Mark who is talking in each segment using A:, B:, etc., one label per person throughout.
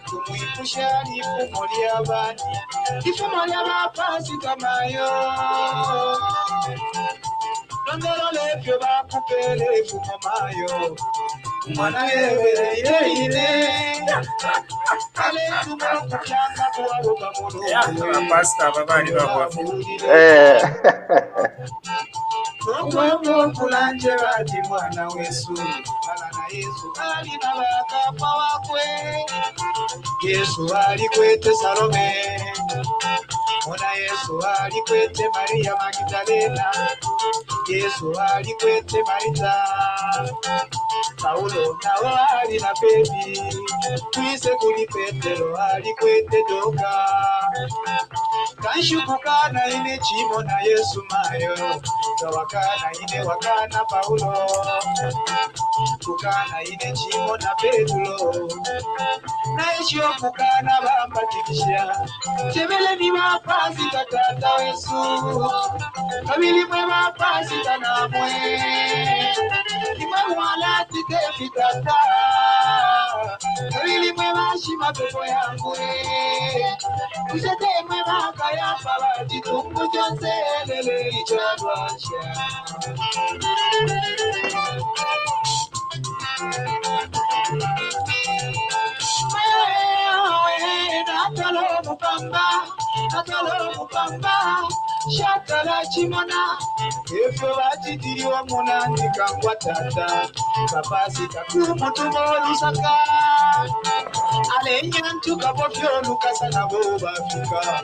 A: Kumwipusha ifumo ly'abandi, ifumo ly'abapasita mayo. Londero lefyo bakupele ifumo mayo. Mwana yebereire ale tumukukyanga kuwaluka mulungu
B: pastor babali babwafu
A: kulanje bati mwana wesu alana Yesu ali nabakapa wakwe Yesu ali kwete Salome mwana Yesu ali kwete Maria Magdalena Yesu ali kwete Marita Paulo nawo ali na Pepi twise kuli Petero ali kwete Doka Kanshukukana ine chimo na Yesu mayo Tawakana ine wakana Paulo Kukana ine chimo na Petro Na ishio kukana bambatikisha Chebele ni mapasi tatata Yesu Kabili mwe mapasi tanamwe Kimwe mwalati tefi tata Kabili mwe mashima pepo yangu Kusete mwe maka ya pabati Tungu jonse lele ichadwacha Natalo mupamba Shatala chimona Efyo batitiriwa munandi kangwa tata Kapasita kumutumo lusaka Alenya ntuka bofyo lukasa na boba fika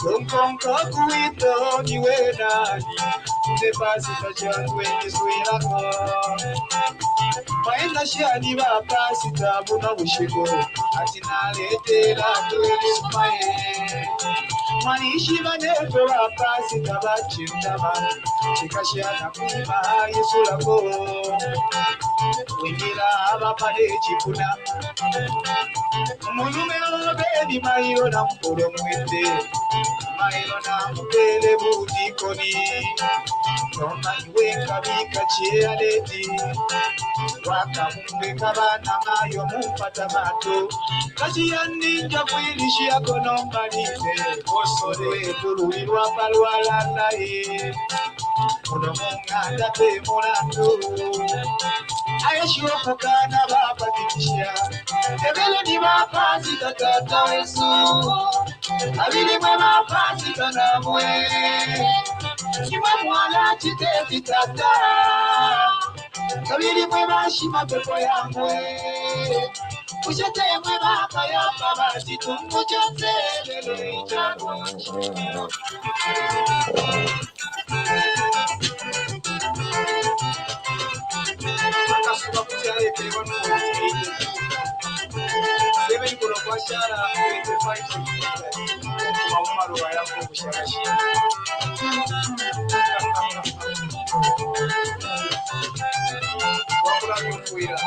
A: Konkonko kuito niwe nani Nepasita changwe niswilako Maenda shiani bapasita buna bushiko Atinalete la kweli sumaye Manishi banefe bapasita bachindama Chikashiana kuma Yesu lako Wingira abapale chikuna Mulume obedi mayo na mpolo mwende Mayo na mpele butikoni Noma niweka bika chia leti Waka mumbeka bana mayo mumpata mato Kaji ya ninja kuilishi ya konomba nite Osole kuluirwa palwala nae Muno munganda pe mulatu Ayeshiwa kukana bapa tikishia Ebele ni mapasi tatata Yesu Abili mwe mapasi tanamwe Kima mwala chitefi tata Kabili mwe mashima pepo yamwe Kushete mwe baka ya babati Tungu chose lele ichagwa Makasuka kuchale telefonu Sebe yuko na kwa shara 25 Mauma roa yako kusharashi Wakula kufuira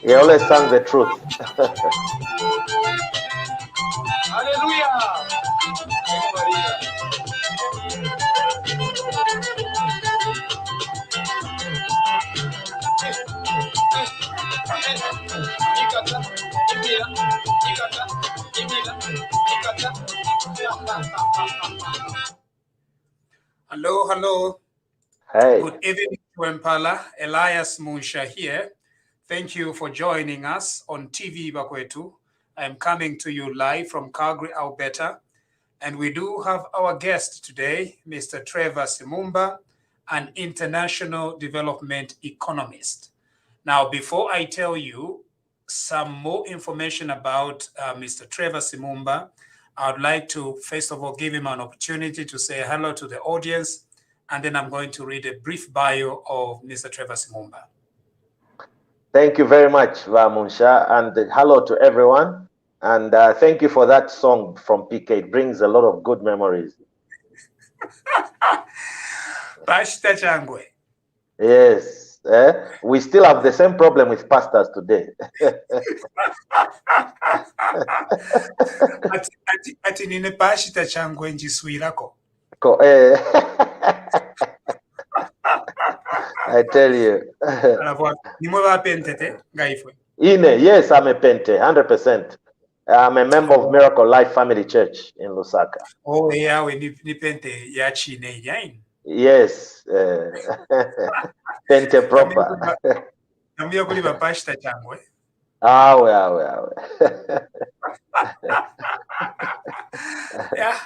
B: He always sang the truth.
A: Hallelujah.
C: Hello, hello.
B: Hey.
C: Good evening, Wempala. Elias Munsha here. Thank you for joining us on TVBAKWETU. I'm coming to you live from Calgary, Alberta. And we do have our guest today, Mr. Trevor Simumba, an international development economist. Now, before I tell you some more information about Mr. Trevor Simumba, I'd like to, first of all, give him an opportunity to say hello to the audience, and then I'm going to read a brief bio of Mr. Trevor Simumba.
B: Thank you very much, Munsha, and hello to everyone. And thank you for that song from PK. It brings a lot of good memories.
C: Pashita Changwe.
B: Yes. We still have the same problem with pastors today.
C: Ati nine pashita changwe njiswirako.
B: I tell you. Yes, I'm a pente, 100%. I'm a member of Miracle Life Family Church in Lusaka.
C: Oh, yeah, we ni pente ya chine yain.
B: Yes. Pente proper.
C: Nambia kuliba pashita changwe. Yeah,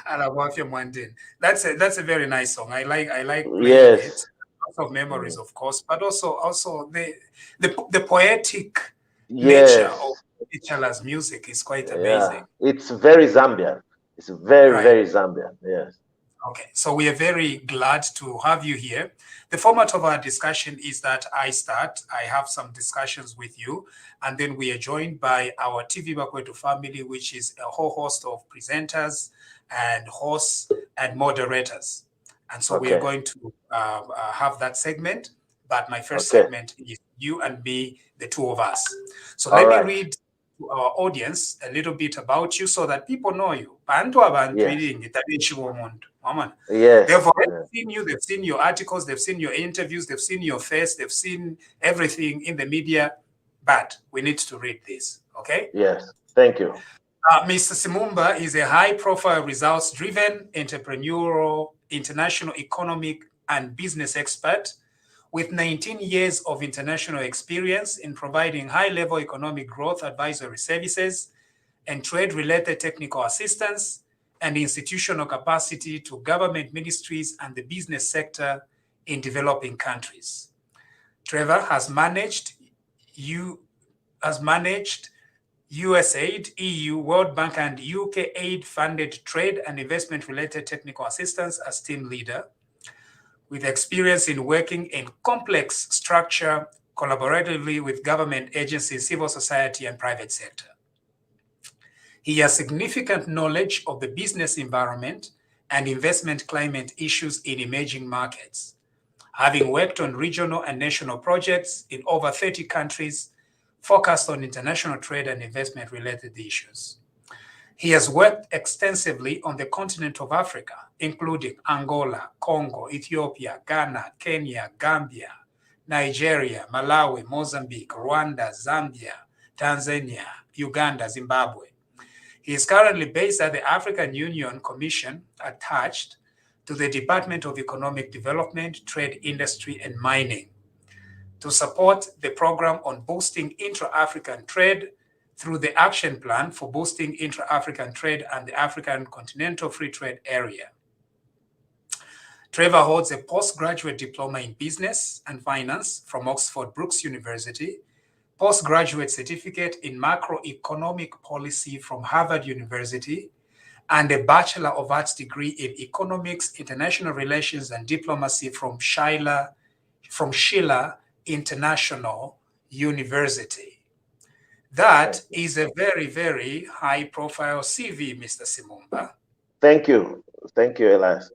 C: that's a very nice song. I like playing it. Lots of memories, of course, but also the poetic nature of Ichala's music is quite amazing.
B: It's very Zambian. It's very Zambian. Yes.
C: Okay, so we are very glad to have you here. The format of our discussion is that I have some discussions with you, and then we are joined by our TVBAKWETU family, which is a whole host of presenters and hosts and moderators. And so we are going to have that segment, but my first segment is you and me, the two of us. So let me read to our audience a little bit about you so that people know you.
B: Yes.
C: They've already seen you, they've seen your articles, they've seen your interviews, they've seen your face, they've seen everything in the media, but we need to read this, okay?
B: Yes, thank you.
C: Mr. Simumba is a high-profile, results-driven, entrepreneurial, international economic and business expert with 19 years of international experience in providing high-level economic growth advisory services and trade-related technical assistance and institutional capacity to government ministries and the business sector in developing countries. Trevor has managed USAID, EU, World Bank, and UK aid-funded trade and investment-related technical assistance as team leader, with experience in working in complex structure collaboratively with government agencies, civil society, and private sector. He has significant knowledge of the business environment and investment climate issues in emerging markets, having worked on regional and national projects in over 30 countries focused on international trade and investment-related issues. He has worked extensively on the continent of Africa, including Angola, Congo, Ethiopia, Ghana, Kenya, Gambia, Nigeria, Malawi, Mozambique, Rwanda, Zambia, Tanzania, Uganda, Zimbabwe. He is currently based at the African Union Commission attached to the Department of Economic Development, Trade, Industry, and Mining to support the program on boosting intra-African trade through the Action Plan for Boosting Intra-African Trade and the African Continental Free Trade Area. Trevor holds a postgraduate diploma in business and finance from Oxford Brookes University, postgraduate certificate in macroeconomic policy from Harvard University, and a Bachelor of Arts degree in economics, international relations, and diplomacy from Schiller International University. That is a very, very high-profile CV, Mr. Simumba.
B: Thank you. Thank you, Elias.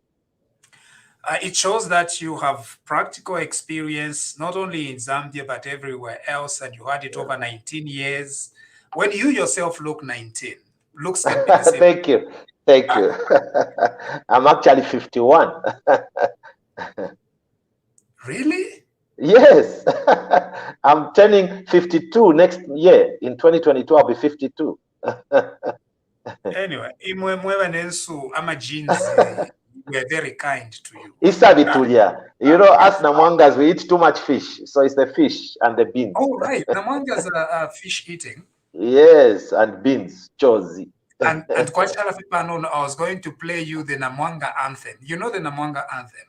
C: It shows that you have practical experience, not only in Zambia, but everywhere else, and you had it over 19 years. When you yourself look 19, looks can be the same.
B: Thank you. Thank you. I'm actually 51.
C: Really?
B: Yes. I'm turning 52 next year. In 2022, I'll be 52.
C: Anyway, we are very kind to you.
B: You know, us Namwangas, we eat too much fish. So it's the fish and the beans.
C: Oh, right. Namwangas are fish eating.
B: Yes, and beans, chozi.
C: And quite a lot of people know I was going to play you the Namwanga anthem. You know the Namwanga anthem?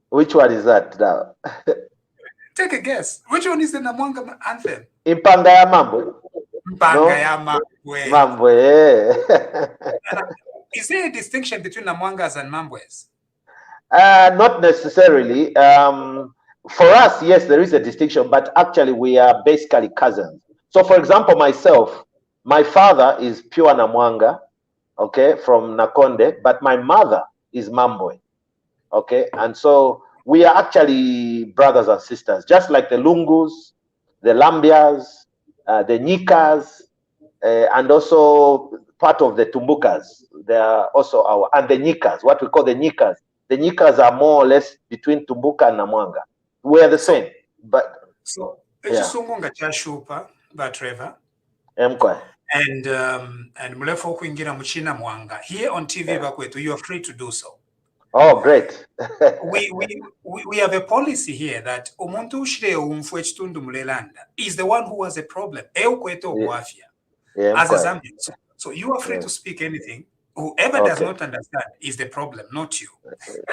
B: Which one is that now?
C: Take a guess. Which one is the Namwanga anthem?
B: Impanga ya mambo.
C: Impanga ya mambwe.
B: Mambwe.
C: Is there a distinction between Namwangas and Mambwes?
B: Not necessarily. For us, yes, there is a distinction, but actually we are basically cousins. So, for example, myself, my father is pure Namwanga, okay, from Nakonde, but my mother is Mambwe, okay? And so we are actually brothers and sisters, just like the Lungus, the Lambias, the Nyikas, and also part of the Tumbukas. They are also and the Nyikas, what we call the Nyikas. The Nyikas are more or less between Tumbuka and Namwanga. We are the same, but...
C: So, Echisungunga Chashupa, Trevor.
B: And
C: Mulefo Kuingira Muchina Mwanga. Here on TVBAKWETU, you are free to do so.
B: Oh, great.
C: we have a policy here that Omuntu Ushre Umfwechitundu Mulelanda is the one who has a problem. Eukweto Wafia. As a Zambian. So you are free to speak anything. Whoever does not understand is the problem, not you.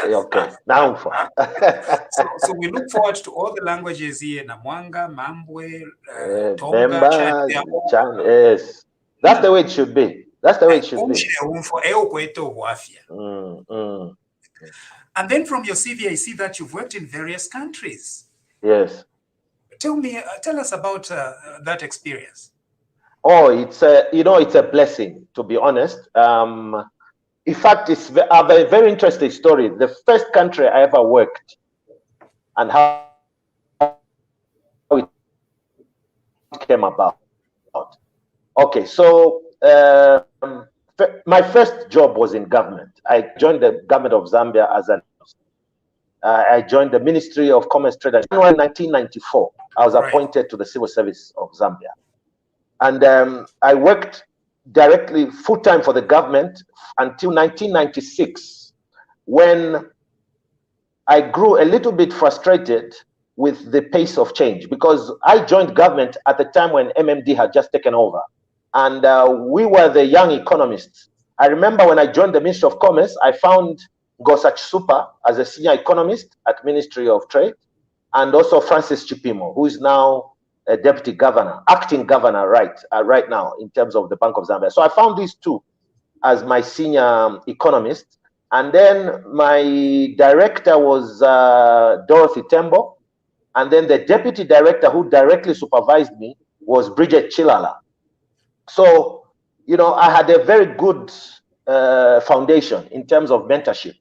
B: Okay. Now
C: so we look forward to all the languages here: Namwanga, Mambwe, Tonga,
B: Chan. Yes, that's the way it should be. That's the way it should be.
C: And then from your CV, I see that you've worked in various countries.
B: Yes.
C: Tell us about that experience.
B: Oh, it's a blessing, to be honest. In fact, it's a very interesting story. The first country I ever worked and how it came about. Okay, so my first job was in government. I joined the government of Zambia as I joined the Ministry of Commerce, Trade, and in 1994, I was appointed to the civil service of Zambia. And I worked directly full-time for the government until 1996, when I grew a little bit frustrated with the pace of change, because I joined government at the time when MMD had just taken over. And we were the young economists. I remember when I joined the Ministry of Commerce, I found Ngosach Super as a senior economist at Ministry of Trade, and also Francis Chipimo, who is now a deputy governor, acting governor right now in terms of the Bank of Zambia. So I found these two as my senior economists. And then my director was Dorothy Tembo. And then the deputy director who directly supervised me was Bridget Chilala. So, I had a very good foundation in terms of mentorship.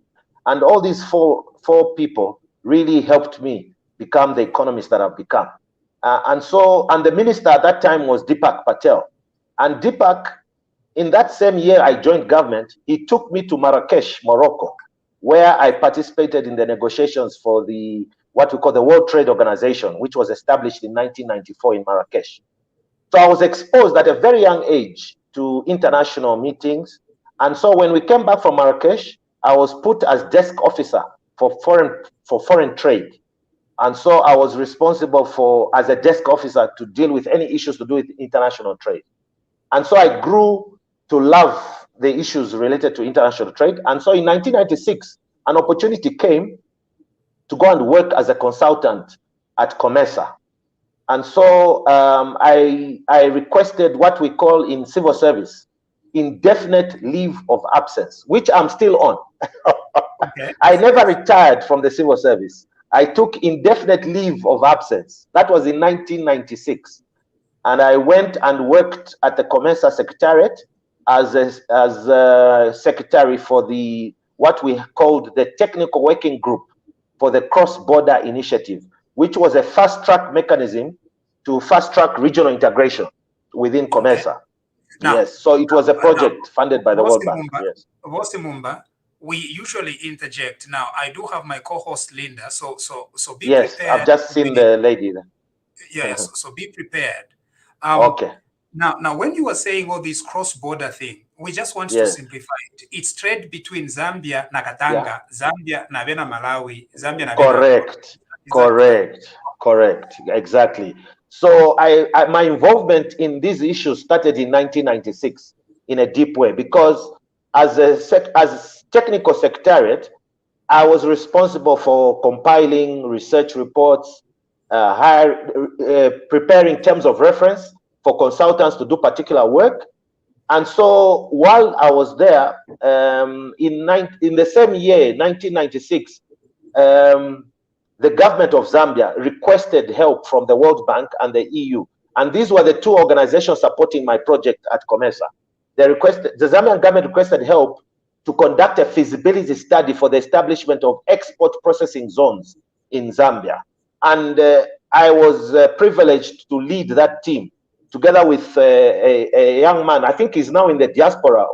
B: And all these four people really helped me become the economist that I've become. And the minister at that time was Deepak Patel. And Deepak, in that same year I joined government, he took me to Marrakesh, Morocco, where I participated in the negotiations for the what we call the World Trade Organization, which was established in 1994 in Marrakesh. So I was exposed at a very young age to international meetings. And so when we came back from Marrakesh, I was put as desk officer for foreign trade. And so I was responsible for, as a desk officer, to deal with any issues to do with international trade. And so I grew to love the issues related to international trade. And so in 1996, an opportunity came to go and work as a consultant at COMESA. And so I requested what we call in civil service, indefinite leave of absence, which I'm still on. Okay. I never retired from the civil service. I took indefinite leave of absence. That was in 1996. And I went and worked at the COMESA Secretariat as a secretary for the what we called the Technical Working Group for the Cross-Border Initiative, which was a fast-track mechanism to fast-track regional integration within COMESA. Okay. Now, yes, so it was a project funded by the World Bank. Yes.
C: Simumba, we usually interject. Now, I do have my co-host Linda, so be
B: yes,
C: prepared.
B: I've just seen the lady there.
C: Yes, so be prepared.
B: Okay.
C: Now, when you were saying all this cross-border thing, we just want to simplify it. It's trade between Zambia na Katanga, Zambia na Bena Malawi, Zambia na
B: Correct. Correct. Exactly. So my involvement in these issues started in 1996 in a deep way, because as technical secretariat, I was responsible for compiling research reports, preparing terms of reference for consultants to do particular work. And so while I was there, in the same year, 1996, the government of Zambia requested help from the World Bank and the EU. And these were the two organizations supporting my project at COMESA. The Zambian government requested help to conduct a feasibility study for the establishment of export processing zones in Zambia. And I was privileged to lead that team together with a young man, I think he's now in the diaspora,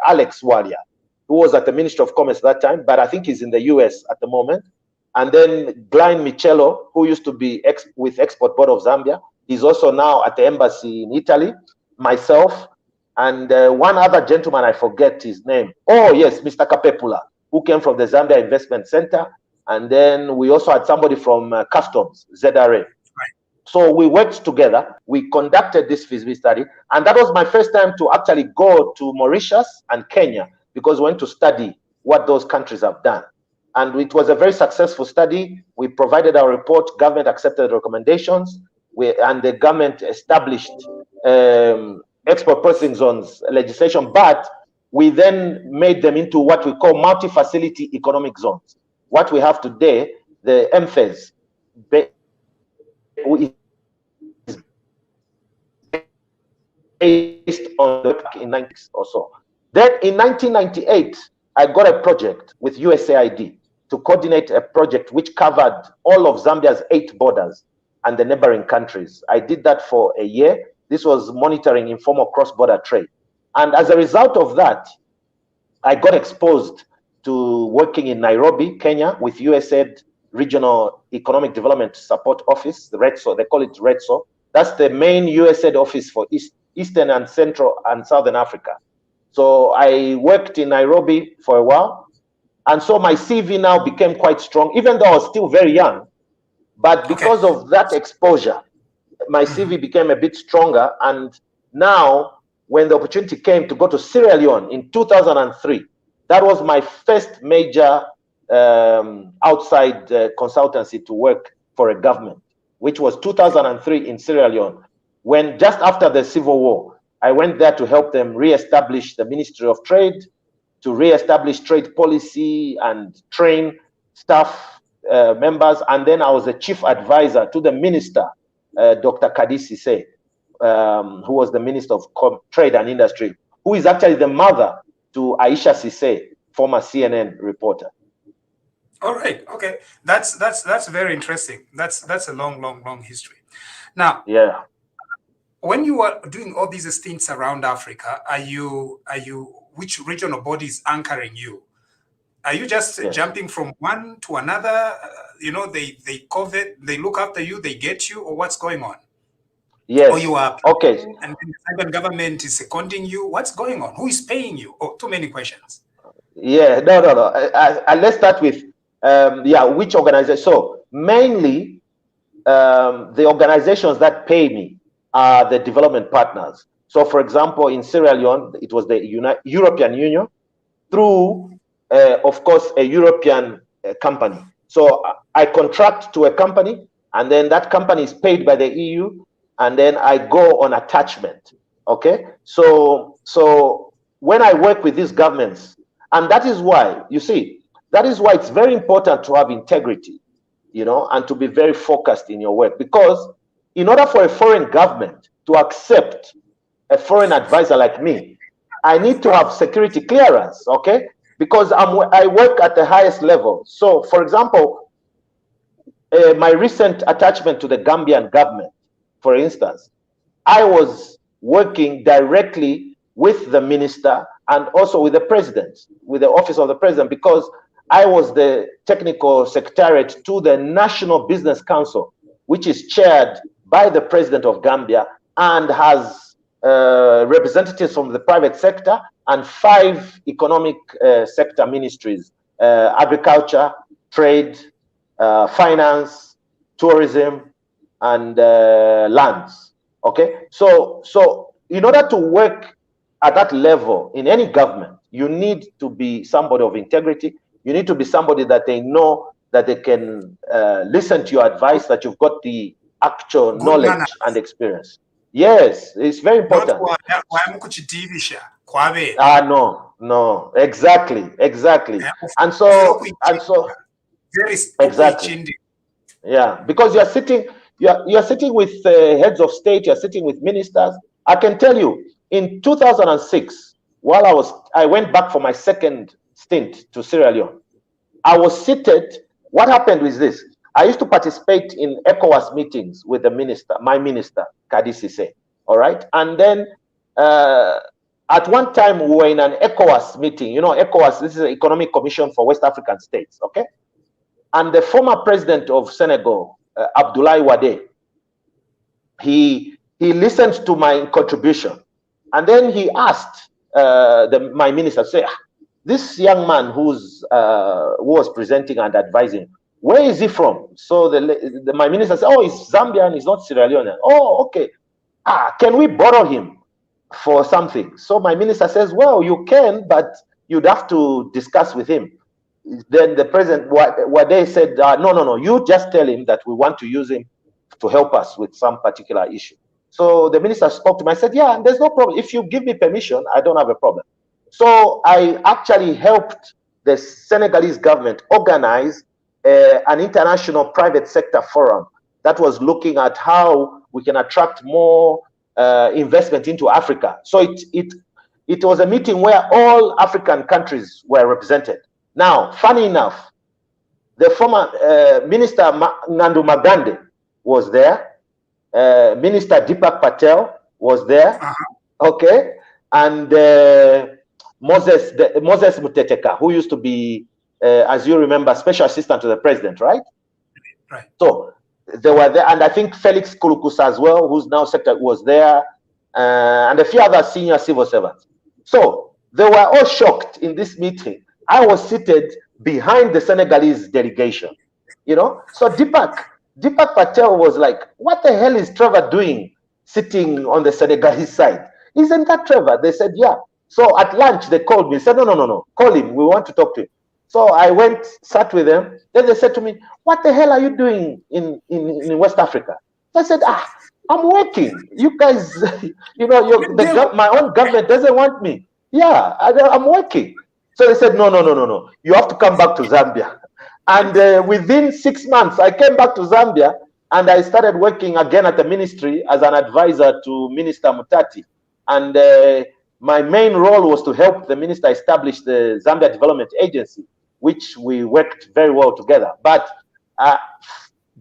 B: Alex Walia, who was at the Ministry of Commerce at that time, but I think he's in the US at the moment. And then Glenn Michello, who used to be with Export Board of Zambia, he's also now at the embassy in Italy, myself, and one other gentleman, I forget his name. Oh, yes, Mr. Kapepula, who came from the Zambia Investment Center. And then we also had somebody from Customs, ZRA. So we worked together, we conducted this feasibility study, and that was my first time to actually go to Mauritius and Kenya, because we went to study what those countries have done. And it was a very successful study. We provided our report, government accepted the recommendations, and the government established export processing zones legislation, but we then made them into what we call multi-facility economic zones. What we have today, the MFES, based on the in 90s or so. Then in 1998, I got a project with USAID to coordinate a project which covered all of Zambia's 8 borders and the neighboring countries. I did that for a year. This was monitoring informal cross-border trade. And as a result of that, I got exposed to working in Nairobi, Kenya, with USAID Regional Economic Development Support Office, the REDSO, they call it REDSO. That's the main USAID office for Eastern and Central and Southern Africa. So I worked in Nairobi for a while. And so my CV now became quite strong, even though I was still very young. But because of that exposure, my CV became a bit stronger. And now, when the opportunity came to go to Sierra Leone in 2003, that was my first major outside consultancy to work for a government, which was 2003 in Sierra Leone, when just after the Civil War, I went there to help them re-establish the Ministry of Trade, to re-establish trade policy and train staff members. And then I was a chief advisor to the minister, Dr. Kadisi Sey, who was the Minister of Trade and Industry, who is actually the mother to Aisha Sise, former CNN reporter.
C: All right. Okay. That's very interesting. That's a long history. Now, when you are doing all these stints around Africa, which regional body is anchoring you? Are you just jumping from one to another? They covet, they look after you, they get you, or what's going on?
B: Yes.
C: Or you are
B: okay.
C: And the Zambian government is seconding you. What's going on? Who is paying you? Oh, too many questions.
B: Yeah, no. Let's start with which organization? So mainly, the organizations that pay me are the development partners. So, for example, in Sierra Leone, it was the European Union through, of course, a European company. So I contract to a company, and then that company is paid by the EU, and then I go on attachment. Okay, so when I work with these governments, and that is why, you see, that is why it's very important to have integrity, and to be very focused in your work, because in order for a foreign government to accept a foreign advisor like me, I need to have security clearance, okay? Because I work at the highest level. So, for example, my recent attachment to the Gambian government, for instance, I was working directly with the minister and also with the president, with the office of the president, because I was the technical secretariat to the National Business Council, which is chaired by the president of Gambia and has representatives from the private sector and 5 economic sector ministries: agriculture, trade, finance, tourism, and lands. Okay, so in order to work at that level in any government, you need to be somebody of integrity. You need to be somebody that they know that they can listen to your advice, that you've got the actual knowledge and experience. Yes, it's very important. No, exactly. And so exactly. Yeah, because you're sitting with heads of state, you're sitting with ministers. I can tell you, in 2006, while I went back for my second stint to Sierra Leone, I was seated. What happened was this: I used to participate in ECOWAS meetings with the minister, my minister, Kadisise. All right, and then at one time we were in an ECOWAS meeting. ECOWAS, this is the Economic Commission for West African States. Okay. And the former president of Senegal, Abdoulaye Wade, he listened to my contribution, and then he asked my minister, say, this young man who was presenting and advising, where is he from? So my minister said, oh, he's Zambian, he's not Sierra Leonean. Oh, okay. Can we borrow him for something? So my minister says, well, you can, but you'd have to discuss with him. Then the president, what they said, no, you just tell him that we want to use him to help us with some particular issue. So the minister spoke to me. I said, yeah, there's no problem. If you give me permission, I don't have a problem. So I actually helped the Senegalese government organize an international private sector forum that was looking at how we can attract more investment into Africa. So it was a meeting where all African countries were represented. Now, funny enough, the former Minister Ngandu Magande was there. Minister Deepak Patel was there. Okay. And Moses Muteteka, who used to be, as you remember, special assistant to the president, right?
C: Right.
B: So they were there. And I think Felix Kulukusa as well, who's now secretary, was there. And a few other senior civil servants. So they were all shocked in this meeting. I was seated behind the Senegalese delegation, So Deepak Patel was like, what the hell is Trevor doing sitting on the Senegalese side? Isn't that Trevor? They said, yeah. So at lunch, they called me, said, no, call him. We want to talk to him. So I went, sat with them. Then they said to me, what the hell are you doing in West Africa? I said, I'm working. You guys, my own government doesn't want me. Yeah, I'm working. So they said, no. You have to come back to Zambia. And within 6 months, I came back to Zambia and I started working again at the ministry as an advisor to Minister Mutati. And my main role was to help the minister establish the Zambia Development Agency, which we worked very well together. But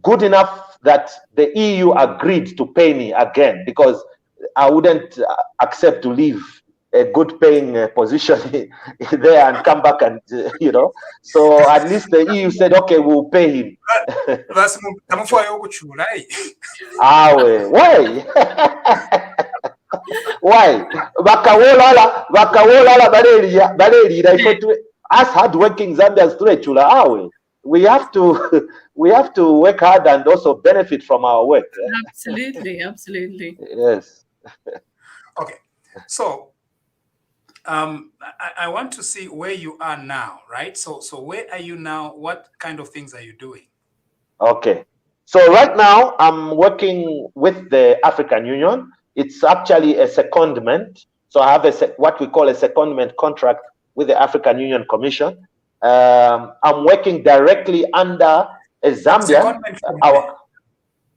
B: good enough that the EU agreed to pay me again, because I wouldn't accept to leave a good paying position there and come back and, so at least the EU said, okay, we'll pay him.
C: That's
B: why? Why? Us hardworking Zambians we have to work hard and also benefit from our work.
D: Absolutely.
B: Yes.
C: Okay, so I want to see where you are now, right? So where are you now? What kind of things are you doing?
B: Okay, so right now I'm working with the African Union. It's actually a secondment. So I have what we call a secondment contract with the African Union Commission. I'm working directly under a Zambian.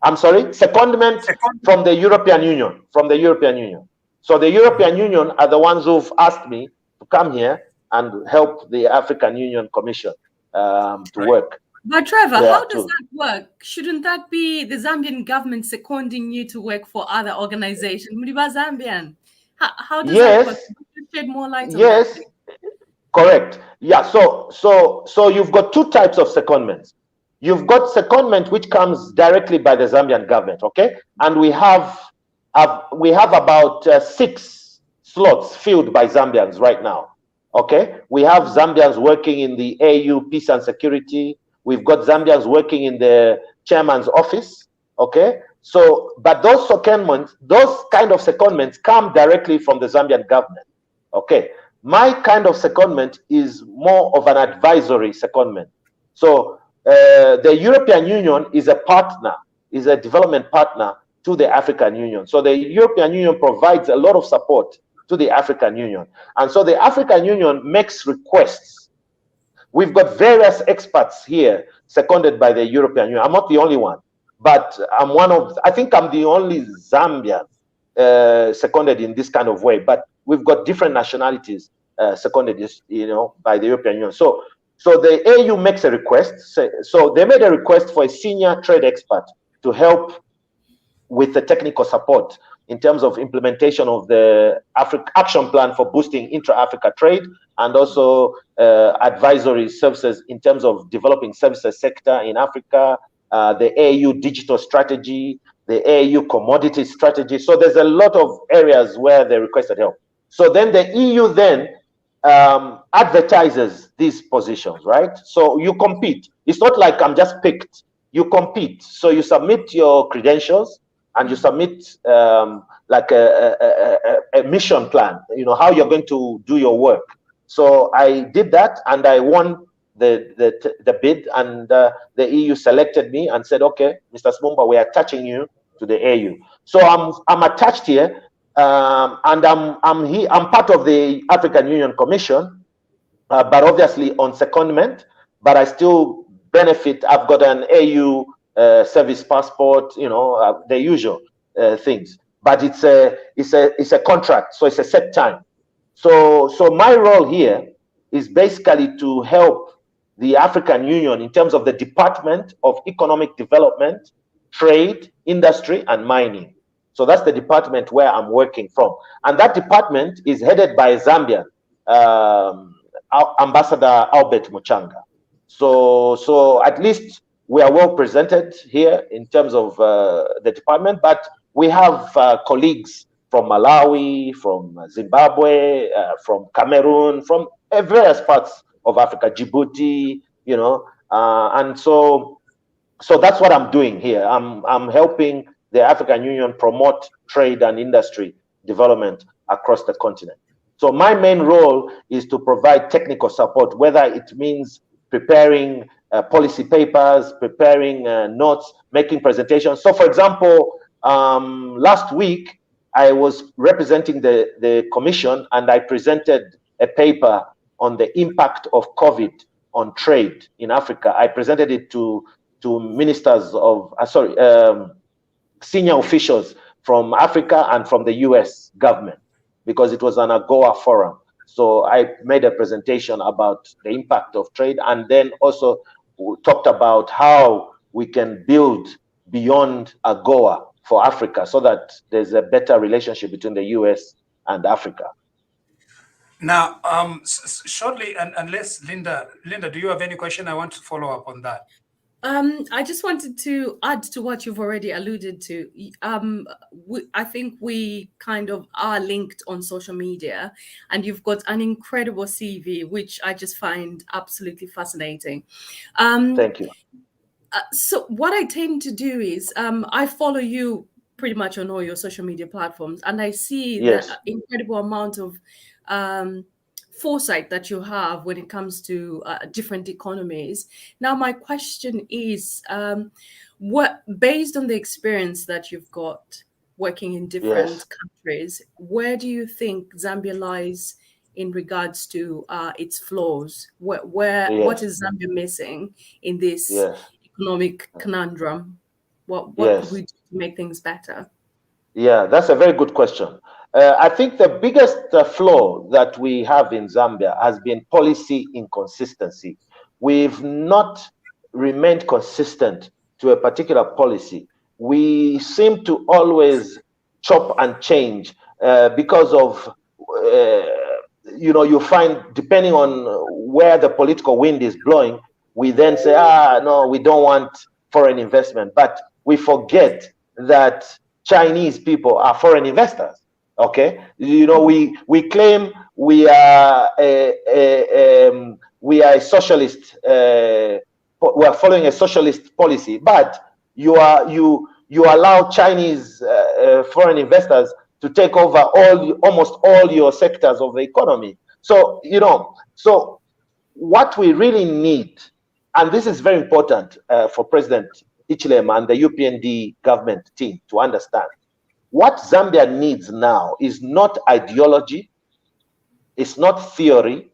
B: I'm sorry, secondment from the European Union. So the European Union are the ones who've asked me to come here and help the African Union Commission to work.
D: But Trevor, how does that work? Shouldn't that be the Zambian government seconding you to work for other organizations? Zambian. How does that work? Could you shed more light on that?
B: Correct. Yeah. So you've got two types of secondments. You've got secondment which comes directly by the Zambian government, okay? And we have about 6 slots filled by Zambians right now, okay? We have Zambians working in the AU Peace and Security. We've got Zambians working in the chairman's office, okay? So, but those kind of secondments come directly from the Zambian government, okay? My kind of secondment is more of an advisory secondment. So the European Union is a partner, is a development partner to the African Union. So the European Union provides a lot of support to the African Union. And so the African Union makes requests. We've got various experts here seconded by the European Union. I'm not the only one, but I think I'm the only Zambian seconded in this kind of way, but we've got different nationalities seconded, by the European Union. So the AU makes a request. So they made a request for a senior trade expert to help with the technical support in terms of implementation of the action plan for boosting intra-Africa trade, and also advisory services in terms of developing services sector in Africa, the AU digital strategy, the AU commodity strategy. So there's a lot of areas where they requested help. So then the EU then advertises these positions, right? So you compete. It's not like I'm just picked. You compete. So you submit your credentials and you submit like a mission plan, how you're going to do your work. So I did that and I won the bid, and the EU selected me and said, okay, Mr. Simumba, we are attaching you to the AU. So I'm attached here, and I'm part of the African Union Commission, but obviously on secondment, but I still benefit. I've got an AU service passport, the usual things, but it's a contract, so it's a set time. So my role here is basically to help the African Union in terms of the Department of Economic Development, Trade, Industry, and Mining. So that's the department where I'm working from. And that department is headed by Zambian, Ambassador Albert Muchanga. So at least we are well presented here in terms of the department, but we have colleagues from Malawi, from Zimbabwe, from Cameroon, from various parts of Africa, Djibouti, and so that's what I'm doing here. I'm helping the African Union promote trade and industry development across the continent. So my main role is to provide technical support, whether it means preparing policy papers, preparing notes, making presentations. So for example, last week, I was representing the commission and I presented a paper on the impact of COVID on trade in Africa. I presented it to ministers of, senior officials from Africa and from the US government, because it was an AGOA forum. So I made a presentation about the impact of trade, and then also talked about how we can build beyond AGOA for Africa so that there's a better relationship between the US and Africa.
C: Now, shortly, and unless Linda, do you have any question? I want to follow up on that.
D: I just wanted to add to what you've already alluded to. I think we kind of are linked on social media, and you've got an incredible CV, which I just find absolutely fascinating.
B: Thank you.
D: So what I tend to do is I follow you pretty much on all your social media platforms, and I see
B: Yes.
D: the incredible amount of foresight that you have when it comes to different economies. Now, my question is, based on the experience that you've got working in different countries, where do you think Zambia lies in regards to its flaws? What is Zambia missing in this economic conundrum? What could we do to make things better?
B: Yeah, that's a very good question. I think the biggest flaw that we have in Zambia has been policy inconsistency. We've not remained consistent to a particular policy. We seem to always chop and change because of, you find, depending on where the political wind is blowing, we then say, no, we don't want foreign investment. But we forget that Chinese people are foreign investors. Okay, we claim we are a socialist. We are following a socialist policy, but you allow Chinese foreign investors to take over almost all your sectors of the economy. So so what we really need, and this is very important for President Hichilema and the UPND government team to understand. What Zambia needs now is not ideology, it's not theory,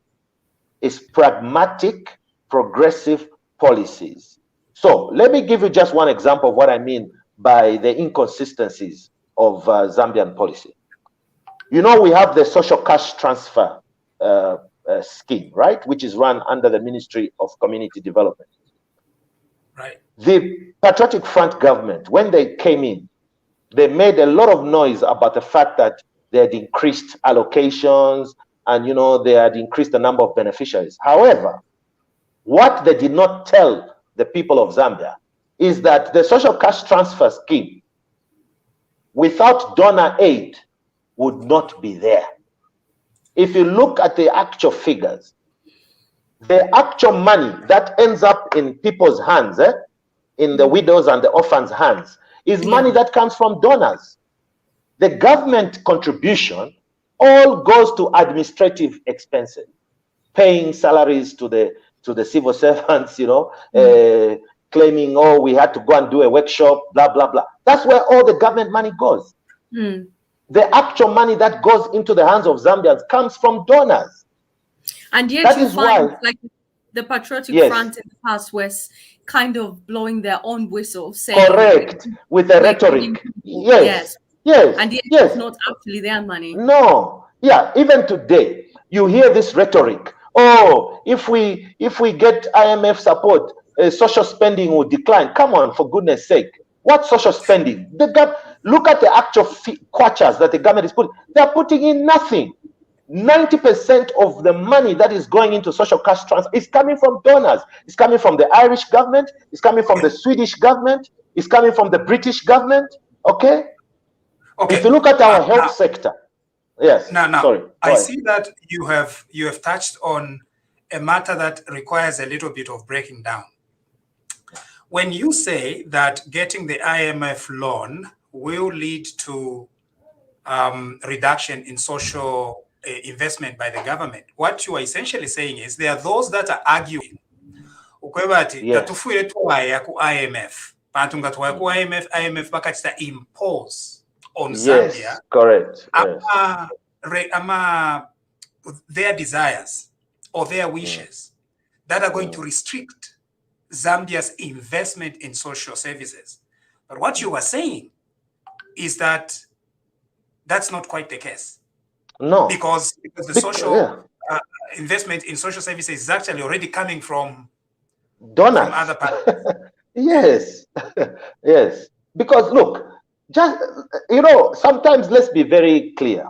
B: it's pragmatic, progressive policies. So let me give you just one example of what I mean by the inconsistencies of Zambian policy. We have the social cash transfer scheme, right, which is run under the Ministry of Community Development.
C: Right.
B: The Patriotic Front government, when they came in, they made a lot of noise about the fact that they had increased allocations and, they had increased the number of beneficiaries. However, what they did not tell the people of Zambia is that the social cash transfer scheme, without donor aid, would not be there. If you look at the actual figures, the actual money that ends up in people's hands, in the widows and the orphans' hands, is money that comes from donors. The government contribution all goes to administrative expenses, paying salaries to the civil servants, claiming, we had to go and do a workshop, blah, blah, blah. That's where all the government money goes. The actual money that goes into the hands of Zambians comes from donors.
D: And yet that you find like the Patriotic Front in the past was kind of blowing their own whistle, saying
B: correct with the rhetoric. Yes.
D: And yet it's not actually their money.
B: No. Yeah, even today you hear this rhetoric. If we get IMF support, social spending will decline. Come on, for goodness sake. What social spending? Look at the actual quachas that the government is putting. They're putting in nothing. 90% of the money that is going into social cash transfer is coming from donors. It's coming from the Irish government. It's coming from the Swedish government. It's coming from the British government. Okay. If you look at our health sector, sorry.
C: I see that you have touched on a matter that requires a little bit of breaking down. When you say that getting the IMF loan will lead to reduction in social investment by the government, what you are essentially saying is there are those that are arguing IMF bakachita impose on Zambia
B: correct
C: their desires or their wishes that are going to restrict Zambia's investment in social services. But what you are saying is that that's not quite the case.
B: No,
C: because the social investment in social services is actually already coming from
B: donors,
C: from other parties.
B: Yes. Because look, just, sometimes let's be very clear.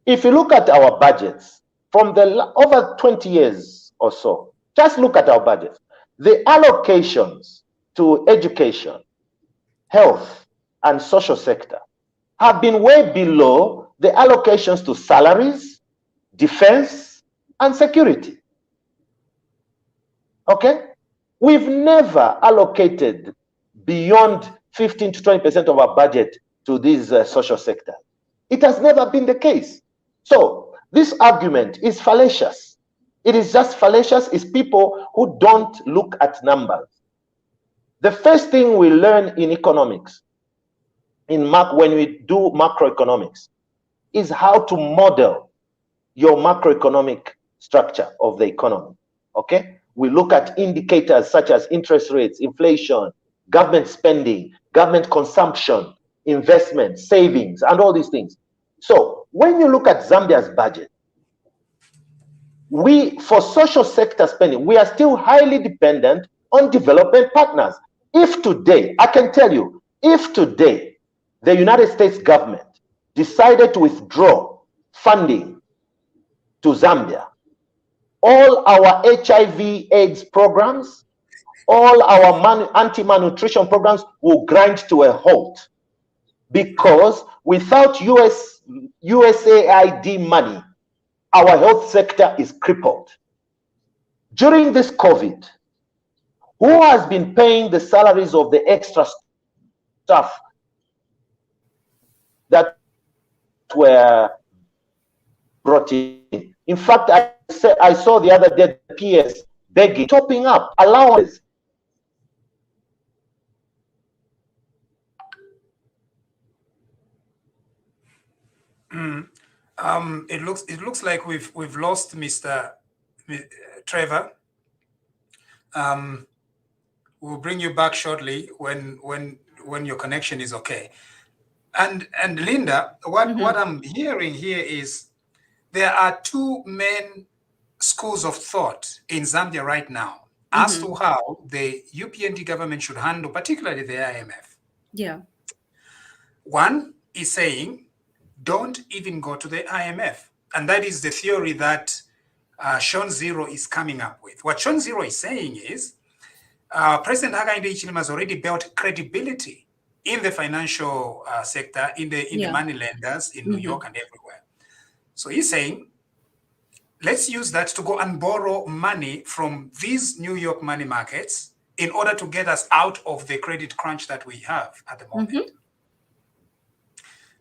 B: If you look at our budgets from the over 20 years or so, just look at our budgets. The allocations to education, health, and social sector have been way below the allocations to salaries, defense, and security. Okay? We've never allocated beyond 15 to 20% of our budget to these social sectors. It has never been the case. So this argument is fallacious. It is just fallacious. It's people who don't look at numbers. The first thing we learn in economics, when we do macroeconomics, is how to model your macroeconomic structure of the economy. Okay? We look at indicators such as interest rates, inflation, government spending, government consumption, investment, savings, and all these things. So when you look at Zambia's budget, for social sector spending, we are still highly dependent on development partners. If today, I can tell you, if today the United States government decided to withdraw funding to Zambia, all our HIV/AIDS programs, all our anti-malnutrition programs will grind to a halt, because without USAID money, our health sector is crippled. During this COVID, who has been paying the salaries of the extra staff that were brought in? In fact, I saw the other day the PS begging, topping up allowances.
C: It looks like we've lost Mr. Trevor. We'll bring you back shortly when your connection is okay. And Linda, what I'm hearing here is there are two main schools of thought in Zambia right now as to how the UPND government should handle, particularly the IMF.
D: Yeah.
C: One is saying, don't even go to the IMF. And that is the theory that Sean Zero is coming up with. What Sean Zero is saying is, President Hakainde Hichilema has already built credibility in the financial sector, in the money lenders in New York and everywhere. So he's saying, let's use that to go and borrow money from these New York money markets in order to get us out of the credit crunch that we have at the moment.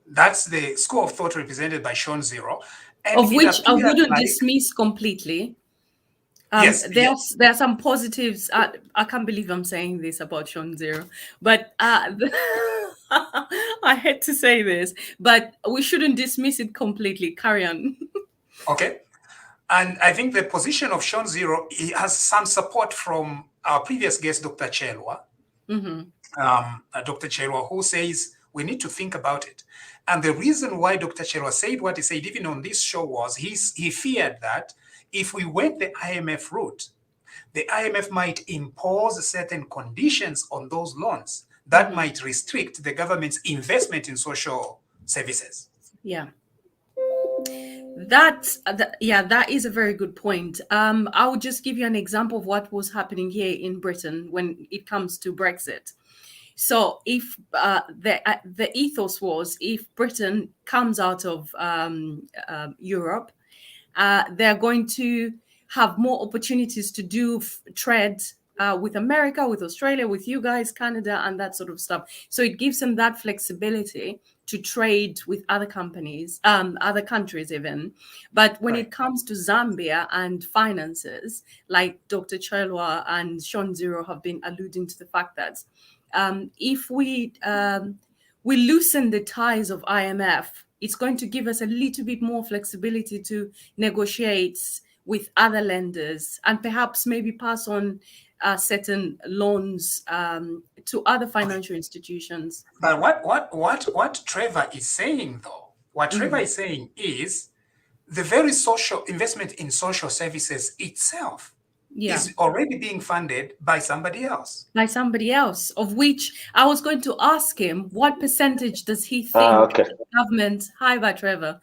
C: That's the school of thought represented by Sean Zero. And
D: of which I wouldn't dismiss completely.
C: Yes,
D: there are some positives. I can't believe I'm saying this about Sean Zero, but I hate to say this, but we shouldn't dismiss it completely. Carry on.
C: Okay. And I think the position of Sean Zero, he has some support from our previous guest, Dr. Chelwa. Dr. Chelwa, who says we need to think about it. And the reason why Dr. Chelwa said what he said, even on this show, was he feared that if we went the IMF route, the IMF might impose certain conditions on those loans that might restrict the government's investment in social services.
D: Yeah. That is a very good point. I will just give you an example of what was happening here in Britain when it comes to Brexit. So if the ethos was, if Britain comes out of Europe, they're going to have more opportunities to do trade with America, with Australia, with you guys, Canada, and that sort of stuff. So it gives them that flexibility to trade with other companies, other countries even. But when it comes to Zambia and finances, like Dr. Chelwa and Sean Zero have been alluding to the fact that if we loosen the ties of IMF, it's going to give us a little bit more flexibility to negotiate with other lenders and perhaps maybe pass on certain loans to other financial institutions.
C: But what Trevor is saying, though, Trevor is saying is the very social investment in social services itself is already being funded by somebody else.
D: By somebody else, of which I was going to ask him, what percentage does he think government... Hi, Trevor.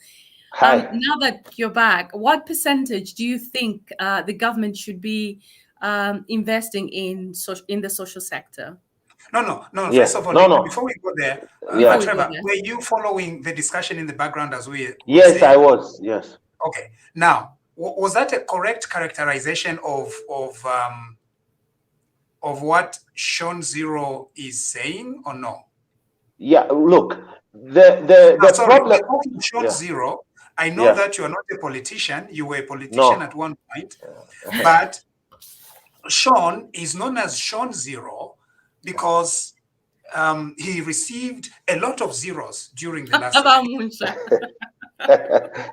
B: Hi.
D: Now that you're back, what percentage do you think the government should be investing in the social sector?
C: No.
B: Yeah.
C: First of all, before we go there, Trevor, were you following the discussion in the background as we?
B: Yes, I was. Yes.
C: Okay. Now, was that a correct characterization of what Sean Zero is saying, or no?
B: Yeah. Look, the problem.
C: Sean Zero. I know that you are not a politician. You were a politician at one point, but Sean is known as Sean Zero because he received a lot of zeros during the last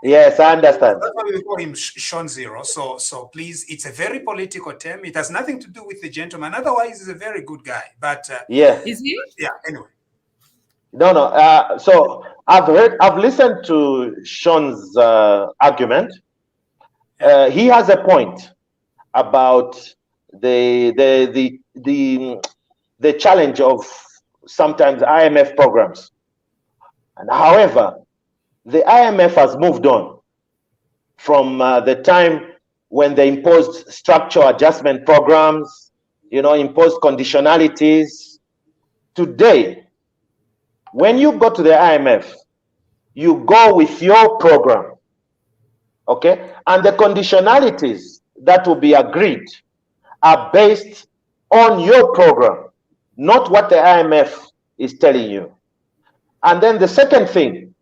B: Yes, I understand.
C: That's why we call him Sean Zero. So please, it's a very political term. It has nothing to do with the gentleman. Otherwise, he's a very good guy. But
D: is he?
C: Yeah. Anyway.
B: No. So I've listened to Sean's argument. He has a point about the challenge of sometimes IMF programs, and however, the IMF has moved on from the time when they imposed structural adjustment programs, imposed conditionalities. Today, when you go to the IMF, you go with your program, okay? And the conditionalities that will be agreed are based on your program, not what the IMF is telling you. And then the second thing,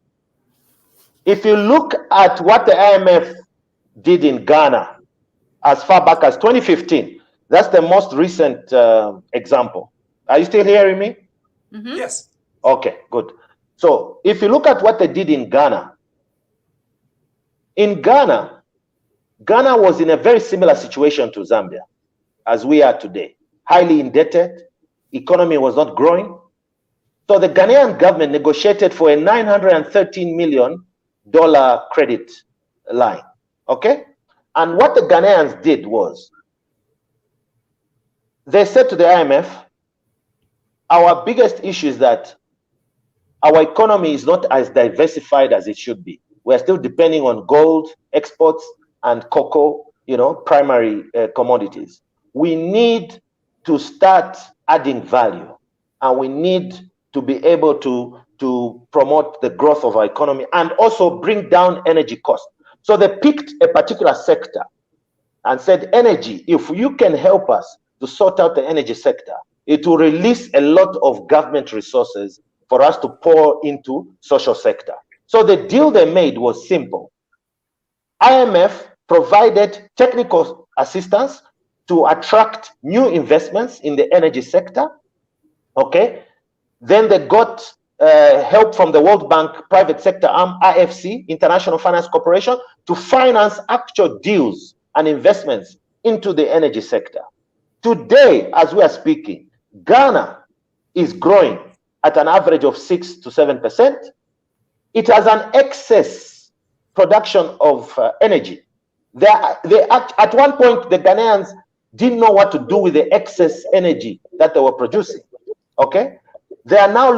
B: if you look at what the IMF did in Ghana as far back as 2015, that's the most recent example. Are you still hearing me?
D: Mm-hmm.
C: Yes.
B: Okay, good. So if you look at what they did in Ghana was in a very similar situation to Zambia as we are today. Highly indebted, economy was not growing. So the Ghanaian government negotiated for a $913 million credit line, okay? And what the Ghanaians did was, they said to the IMF, our biggest issue is that our economy is not as diversified as it should be. We're still depending on gold, exports, and cocoa, primary commodities. We need to start adding value, and we need to be able to promote the growth of our economy and also bring down energy costs. So they picked a particular sector and said, energy, if you can help us to sort out the energy sector, it will release a lot of government resources for us to pour into social sector. So the deal they made was simple. IMF provided technical assistance to attract new investments in the energy sector, okay? Then they got help from the World Bank private sector arm, IFC, International Finance Corporation, to finance actual deals and investments into the energy sector. Today, as we are speaking, Ghana is growing at an average of 6 to 7%. It has an excess production of energy. At one point, the Ghanaians didn't know what to do with the excess energy that they were producing, okay? They are now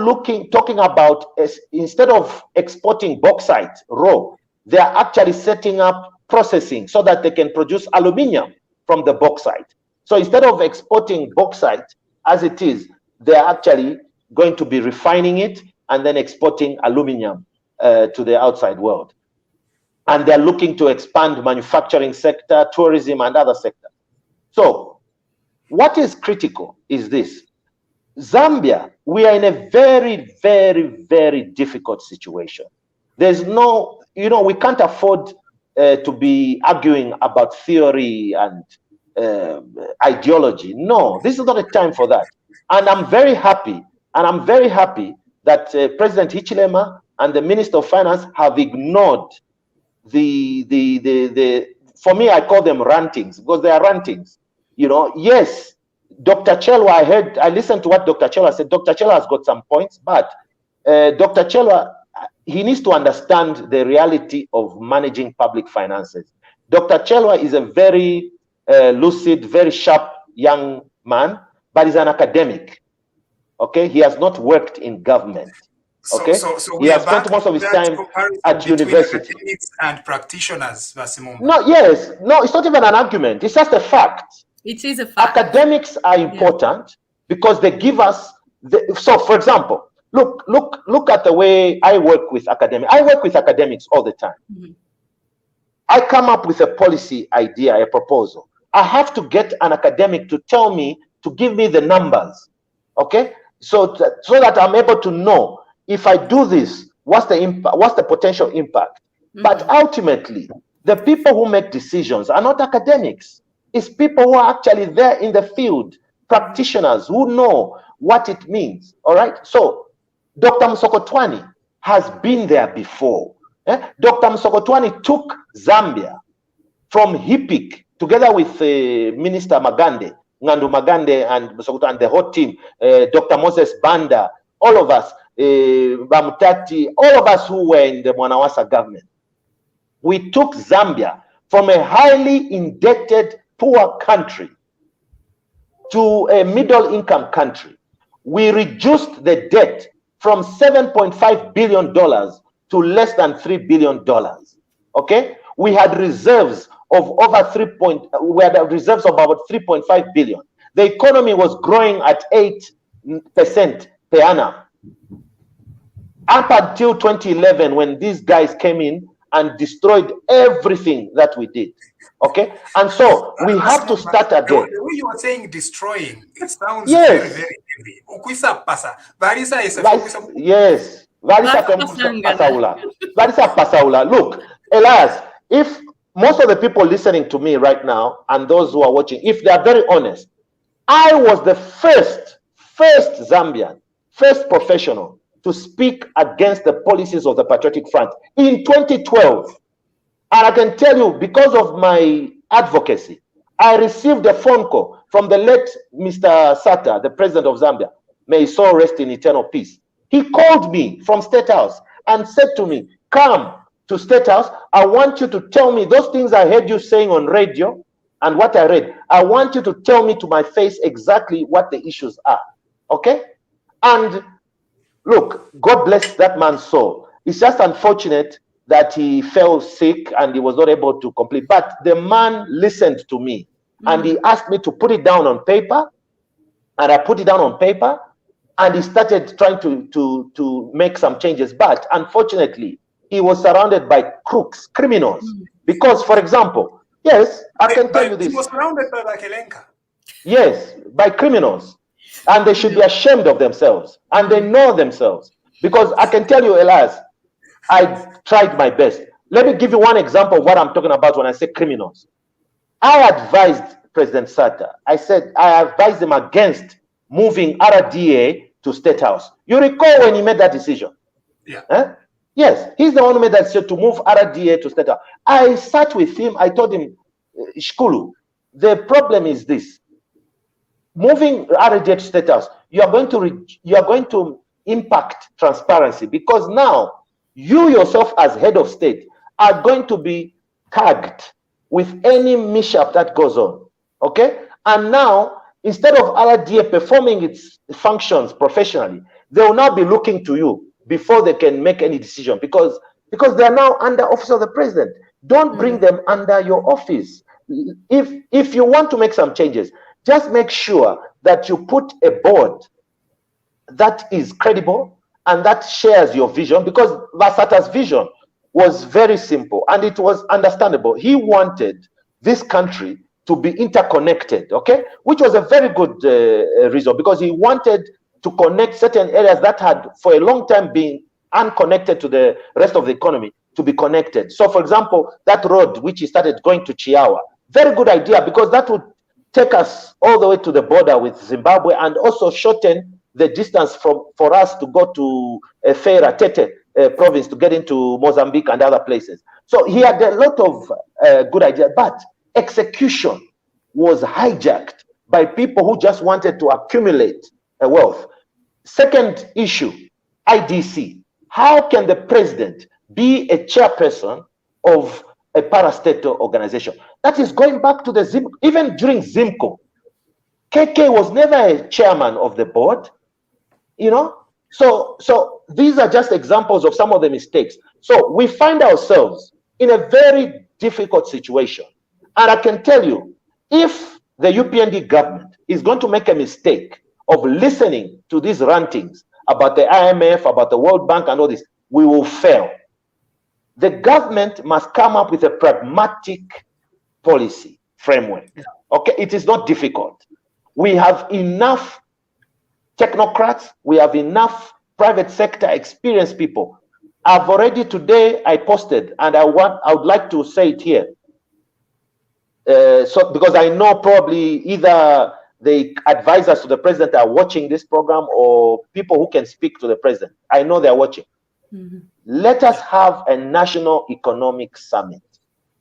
B: talking about, instead of exporting bauxite raw, they are actually setting up processing so that they can produce aluminium from the bauxite. So instead of exporting bauxite as it is, they are actually going to be refining it and then exporting aluminium to the outside world. And they're looking to expand manufacturing sector, tourism, and other sectors. So what is critical is this. Zambia, we are in a very, very, very difficult situation. There's no, we can't afford to be arguing about theory and ideology. No, this is not a time for that. And I'm very happy, that President Hichilema and the Minister of Finance have ignored for me, I call them rantings, because they are rantings. Yes, Dr. Chelwa, I listened to what Dr. Chelwa said. Dr. Chelwa has got some points, but Dr. Chelwa, he needs to understand the reality of managing public finances. Dr. Chelwa is a very lucid, very sharp young man, but he's an academic. Okay, he has not worked in government. Okay,
C: so
B: he has spent most of his time at university.
C: Academics and practitioners, Simumba.
B: No, yes, no, it's not even an argument. It's just a fact.
D: It is a fact.
B: Academics are important because they give us. So, for example, look at the way I work with academics. I work with academics all the time.
D: Mm-hmm.
B: I come up with a policy idea, a proposal. I have to get an academic to tell me, to give me the numbers, okay? So that I'm able to know if I do this, what's the impact, what's the potential impact. Mm-hmm. But ultimately, the people who make decisions are not academics. It's people who are actually there in the field, practitioners who know what it means, all right? So Dr. Msokotwani has been there before. Dr. Msokotwani took Zambia from HIPIC together with Minister Magande, Ngandu Magande and Msokotwani and the whole team, Dr. Moses Banda, all of us, Bamutati, all of us who were in the Mwanawasa government. We took Zambia from a highly indebted, poor country to a middle-income country. We reduced the debt from $7.5 billion to less than $3 billion. Okay, we had reserves of over we had reserves of about 3.5 billion. The economy was growing at 8% per annum up until 2011, when these guys came in and destroyed everything that we did. Okay, and so we have to start again.
C: The way you are saying destroying, it sounds very, very heavy.
B: Yes. Pasaula. Look, Elias, if most of the people listening to me right now and those who are watching, if they are very honest, I was the first Zambian, first professional to speak against the policies of the Patriotic Front in 2012. And I can tell you, because of my advocacy, I received a phone call from the late Mr. Sata, the president of Zambia. May his soul rest in eternal peace. He called me from State House and said to me, come to State House. I want you to tell me those things I heard you saying on radio and what I read. I want you to tell me to my face exactly what the issues are. Okay? And look, God bless that man's soul. It's just unfortunate that he fell sick and he was not able to complete. But the man listened to me and he asked me to put it down on paper. And I put it down on paper and he started trying to make some changes. But unfortunately, he was surrounded by crooks, criminals. Because, for example, yes, I can tell you this.
C: He was surrounded by Bakelenka.
B: Yes, by criminals. And they should be ashamed of themselves. And they know themselves. Because I can tell you, Elias, I tried my best. Let me give you one example of what I'm talking about when I say criminals. I advised President Sata. I said, I advised him against moving RDA to State House. You recall when he made that decision?
C: Yeah.
B: Huh? Yes, he's the one who made that decision to move RDA to State House. I sat with him. I told him, Shkulu, the problem is this. Moving RDA to State House, you are going to impact transparency, because now you yourself as head of state are going to be tagged with any mishap that goes on. Okay? And now, instead of RDA performing its functions professionally, they will now be looking to you before they can make any decision, because they are now under office of the president. Don't bring them under your office. If you want to make some changes, just make sure that you put a board that is credible and that shares your vision, because Vasata's vision was very simple and it was understandable. He wanted this country to be interconnected, okay, which was a very good reason, because he wanted to connect certain areas that had for a long time been unconnected to the rest of the economy to be connected. So, for example, that road which he started going to Chiawa, very good idea, because that would take us all the way to the border with Zimbabwe and also shorten the distance for us to go to Feira Tete province to get into Mozambique and other places. So he had a lot of good ideas, but execution was hijacked by people who just wanted to accumulate wealth. Second issue, IDC. How can the president be a chairperson of a parastatal organization. That is going back to the ZIMCO. Even during ZIMCO, KK was never a chairman of the board, you know. So these are just examples of some of the mistakes. So we find ourselves in a very difficult situation. And I can tell you, if the UPND government is going to make a mistake of listening to these rantings about the IMF, about the World Bank and all this, we will fail. The government must come up with a pragmatic policy framework. Okay, it is not difficult. We have enough technocrats, we have enough private sector experienced people. I've already today, I posted, and I would like to say it here. So because I know probably either the advisors to the president are watching this program or people who can speak to the president. I know they're watching. Mm-hmm. Let us have a national economic summit,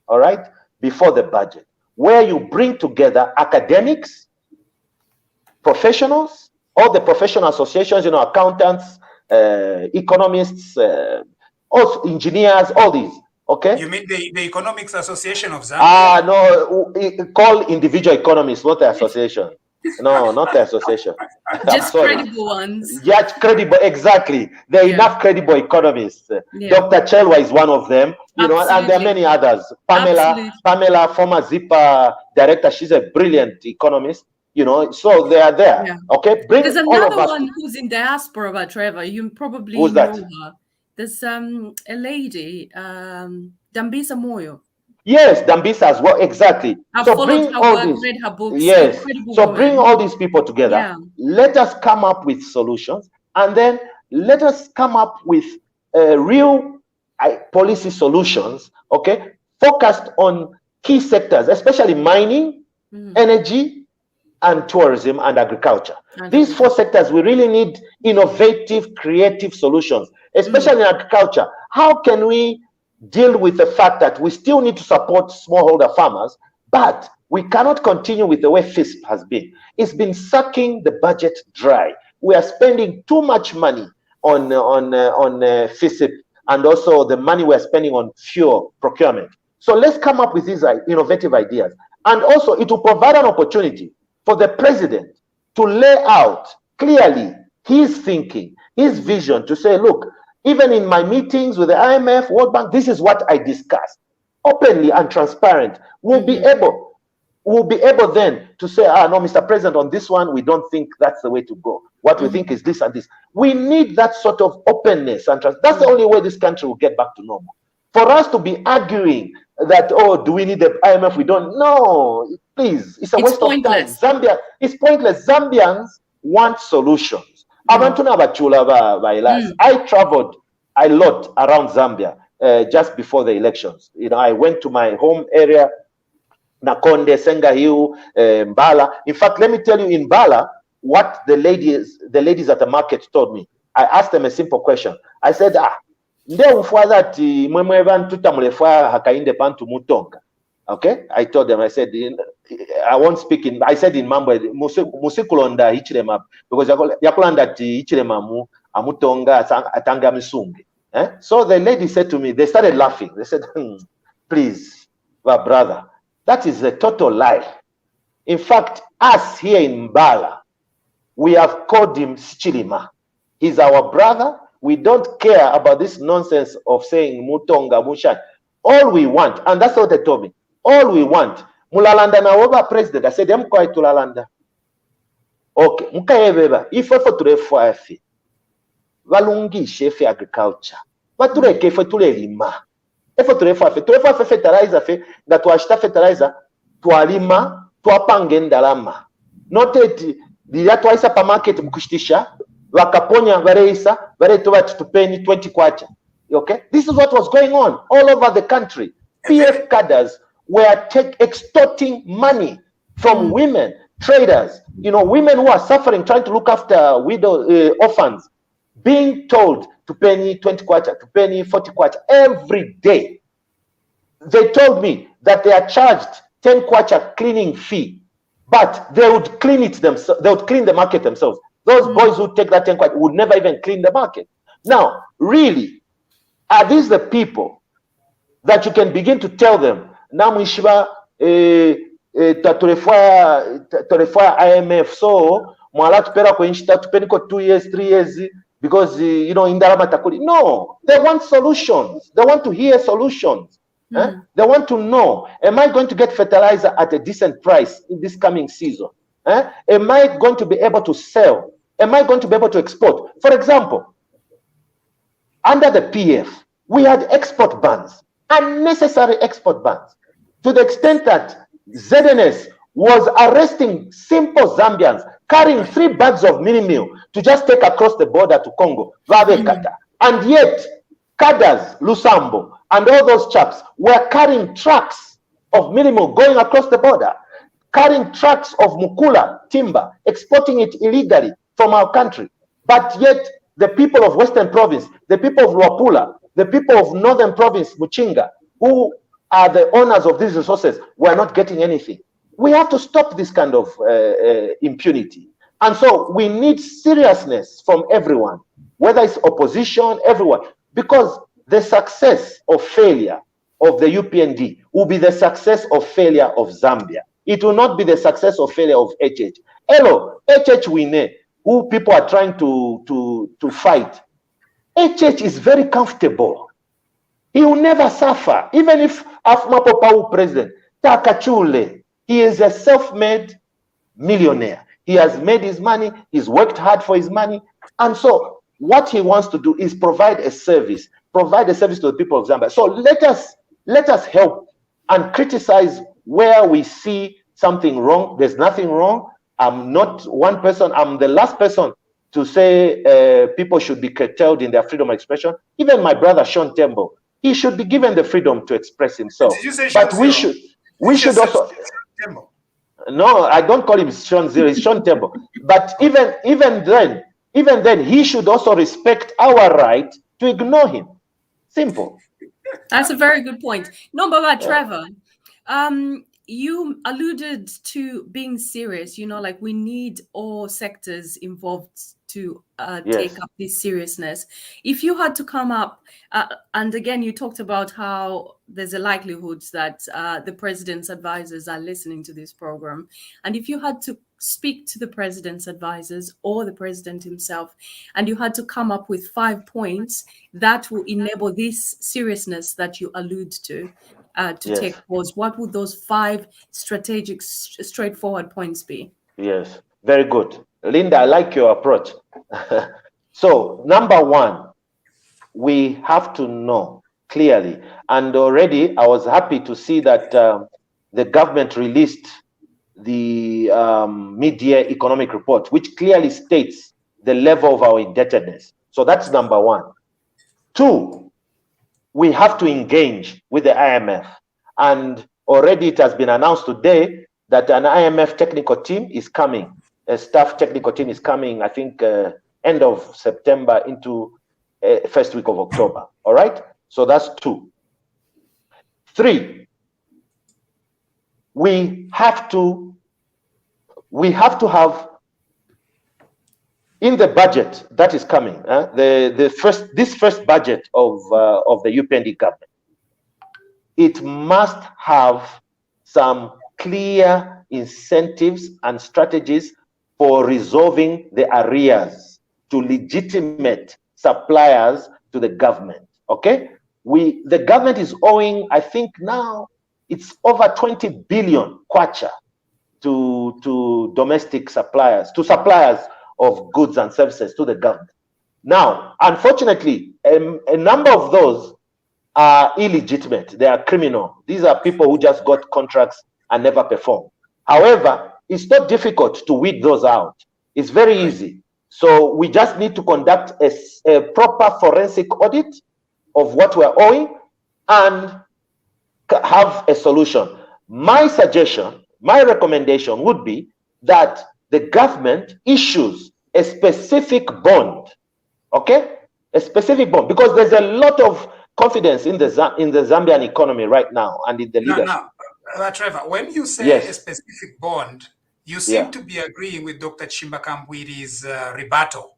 B: all right, before the budget, where you bring together academics, professionals, all the professional associations, you know, accountants, economists, also engineers, all these. Okay.
C: You mean the Economics Association of Zambia?
B: No, call individual economists, not the association. No, not the association.
D: Just credible ones.
B: Yeah, credible, exactly. There are enough credible economists. Yeah. Dr. Chelwa is one of them, you know, and there are many others. Pamela, former ZIPA director, she's a brilliant economist, you know, so they are there. Yeah. Okay, bring
D: There's
B: all
D: another
B: of us.
D: one who's in diaspora, but Trevor, you probably
B: Who's
D: know
B: that?
D: her. There's a lady, Dambisa Moyo.
B: Yes, Dambisa as well, exactly.
D: I've
B: so
D: followed
B: bring
D: her
B: all
D: work,
B: these.
D: read her books.
B: Yes. So
D: woman.
B: Bring all these people together.
D: Yeah.
B: Let us come up with solutions, and then let us come up with real policy solutions. Okay, focused on key sectors, especially mining, energy, and tourism and agriculture. These four sectors, we really need innovative, creative solutions, especially in agriculture. How can we deal with the fact that we still need to support smallholder farmers, but we cannot continue with the way FISP has been? It's been sucking the budget dry. We are spending too much money on FISP, and also the money we're spending on fuel procurement. So let's come up with these innovative ideas. And also it will provide an opportunity for the president to lay out clearly his thinking, his vision, to say, look, even in my meetings with the IMF, World Bank, this is what I discussed, openly and transparent. We'll be able then to say, no, Mr. President, on this one, we don't think that's the way to go. What we think is this and this. We need that sort of openness and trust. That's the only way this country will get back to normal. For us to be arguing that, oh, do we need the IMF? We don't. No, please. It's a waste of time. Zambia, it's pointless. Zambians want solutions. I traveled a lot around Zambia just before the elections. You know, I went to my home area, Nakonde, Senga Hill, Mbala. In fact, let me tell you, in Mbala, what the ladies at the market told me. I asked them a simple question. I said, okay, I told them, I said, I won't speak in, I said in Mambo, musikulonda ichirema, because yakulanda ichirema mu amutonga atanga misungi. So the lady said to me, they started laughing. They said, please, brother, that is a total lie. In fact, us here in Mbala, we have called him Sichilima. He's our brother. We don't care about this nonsense of saying Mutonga, Mushan. All we want, and that's what they told me, all we want, Mulalanda na over president. I said, Mkoi Tulalanda. Okay, Mkaebeba, if I for today for F, Valungi, chef agriculture. But today, Kefa Tulelima. If for today for fertilizer, that was fertilizer, Tualima, Tuapangenda Lama. Not it, the Atuisa market Mkushtisha. Wakaponya vareisa varetoa tupeni 20 kwacha. Okay, this is what was going on all over the country. PF cadres were extorting money from women traders. You know, women who are suffering, trying to look after orphans, being told to pay 20 kwacha, to pay 40 kwacha every day. They told me that they are charged 10 kwacha cleaning fee, but they would clean it themselves. They would clean the market themselves. Those boys who take that 10 kwacha would never even clean the market. Now, really, are these the people that you can begin to tell them, Namushiba, Torefua IMF, so Mwala tupera kwa inchi tupeniko 2 years, 3 years, because you know Indarama Takuri. No, they want solutions. They want to hear solutions. They want to know, am I going to get fertilizer at a decent price in this coming season? Am I going to be able to sell? Am I going to be able to export? For example, under the PF, we had export bans, unnecessary export bans, to the extent that ZNS was arresting simple Zambians carrying 3 bags of mini meal to just take across the border to Congo, and yet Cadres, Lusambo, and all those chaps were carrying trucks of mini meal going across the border, carrying trucks of Mukula timber, exporting it illegally from our country. But yet the people of Western Province, the people of Luapula, the people of Northern Province, Muchinga, who are the owners of these resources, were not getting anything. We have to stop this kind of impunity. And so we need seriousness from everyone, whether it's opposition, everyone, because the success or failure of the UPND will be the success or failure of Zambia. It will not be the success or failure of HH. Hello, HH Wine, who people are trying to fight. HH is very comfortable. He will never suffer. Even if Afma Popau president, Takachule, he is a self-made millionaire. He has made his money. He's worked hard for his money. And so what he wants to do is provide a service to the people of Zambia. So let us help and criticize where we see something wrong. There's nothing wrong. I'm not one person. I'm the last person to say people should be curtailed in their freedom of expression. Even my brother Sean Tembo, he should be given the freedom to express himself.
C: Did you say
B: but
C: Sean
B: we should also.
C: Tembo?
B: No, I don't call him Sean Zero. It's Sean Tembo. But even then, he should also respect our right to ignore him. Simple.
D: That's a very good point. No, but Trevor, you alluded to being serious, you know, like we need all sectors involved to take up this seriousness. If you had to come up, and again, you talked about how there's a likelihood that the president's advisors are listening to this program. And if you had to speak to the president's advisors or the president himself, and you had to come up with 5 points that will enable this seriousness that you allude to take pause, what would those 5 strategic, straightforward points be?
B: Yes, very good. Linda, I like your approach. So, number 1, we have to know clearly, and already I was happy to see that the government released the mid-year economic report, which clearly states the level of our indebtedness. So that's number 1. 2, we have to engage with the IMF. And already it has been announced today that an IMF technical team is coming. A staff technical team is coming, I think, end of September into first week of October. All right? So that's 2. 3, we have to have in the budget that is coming, this first budget of the UPND government, it must have some clear incentives and strategies for resolving the arrears to legitimate suppliers to the government. Okay, the government is owing, I think now it's over 20 billion kwacha to domestic suppliers, to suppliers of goods and services to the government. Now, unfortunately, a number of those are illegitimate. They are criminal. These are people who just got contracts and never perform. However, it's not difficult to weed those out. It's very easy. So we just need to conduct a proper forensic audit of what we're owing and have a solution. My suggestion, my recommendation would be that the government issues a specific bond, okay? A specific bond, because there's a lot of confidence in the Zambian economy right now and in the leadership.
C: Trevor, when you say a specific bond, you seem to be agreeing with Dr. Chimbakambwiri's rebuttal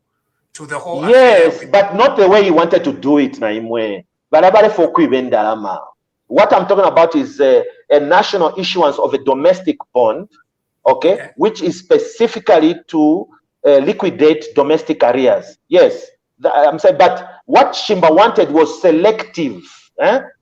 C: to the whole affair.
B: Yes, but not the way he wanted to do it, Naimwe. Barabare for Kwibendalama. What I'm talking about is a national issuance of a domestic bond, okay, which is specifically to liquidate domestic arrears. Yes, I'm saying, but what Shimba wanted was selective.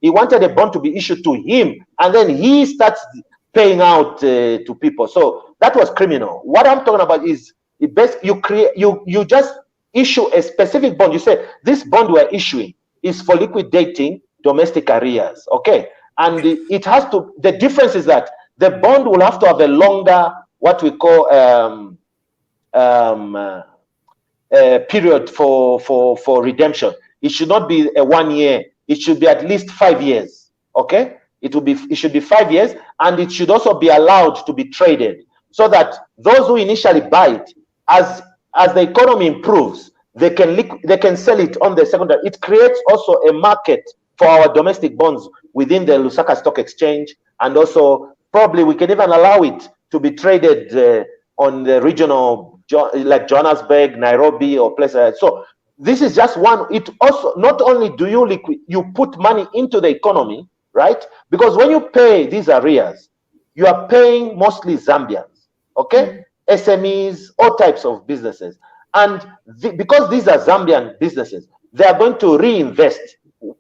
B: He wanted a bond to be issued to him, and then he starts paying out to people. So that was criminal. What I'm talking about is you just issue a specific bond. You say this bond we're issuing is for liquidating domestic arrears, okay? And it has to. The difference is that the bond will have to have a longer, what we call period for redemption. It should not be a 1 year. It should be at least 5 years. Okay, it should be 5 years, and it should also be allowed to be traded, so that those who initially buy it, as the economy improves, they can sell it on the secondary. It creates also a market for our domestic bonds within the Lusaka Stock Exchange, and also probably we can even allow it to be traded on the regional, like Johannesburg, Nairobi, or places. So this is just one. It also, not only do you put money into the economy, right? Because when you pay these arrears, you are paying mostly Zambians, okay? SMEs, all types of businesses. And because these are Zambian businesses, they are going to reinvest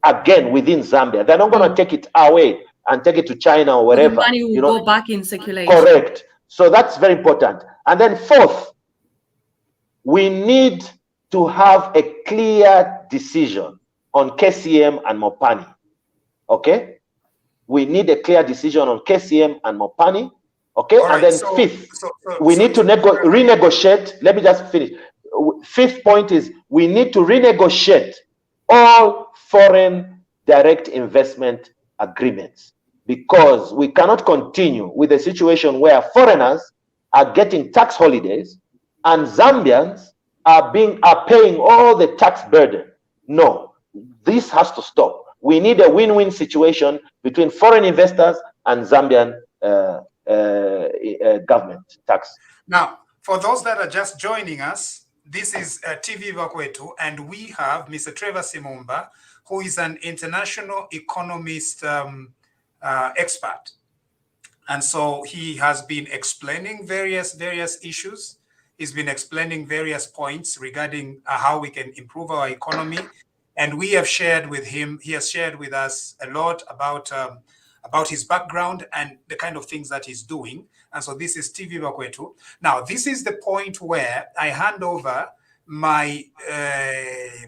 B: again within Zambia. They're not going to take it away and take it to China or wherever.
D: The money will go back in circulation.
B: Correct. So that's very important. And then fourth, we need to have a clear decision on KCM and Mopani. Okay? We need a clear decision on KCM and Mopani. Okay? All and right, then fifth, we need to renegotiate. Let me just finish. Fifth point is we need to renegotiate all foreign direct investment agreements, because we cannot continue with a situation where foreigners are getting tax holidays and Zambians are paying all the tax burden. No, this has to stop. We need a win-win situation between foreign investors and Zambian government tax.
C: Now, for those that are just joining us, this is TVBAKWETU, and we have Mr. Trevor Simumba, who is an international economist expert. And so he has been explaining various issues. He's been explaining various points regarding how we can improve our economy. And we have shared with him, he has shared with us a lot about his background and the kind of things that he's doing. And so this is TVBAKWETU. Now, this is the point where I hand over my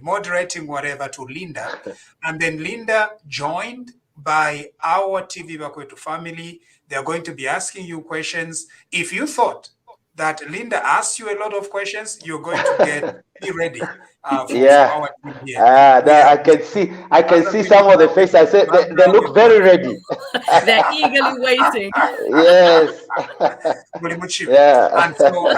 C: moderating whatever to Linda. And then Linda, joined by our TVBAKWETU family, they're going to be asking you questions. If you thought that Linda asked you a lot of questions, you're going to be ready. For our team here.
B: I can see some of the faces. I said they look very ready.
D: They're eagerly waiting.
B: Yes.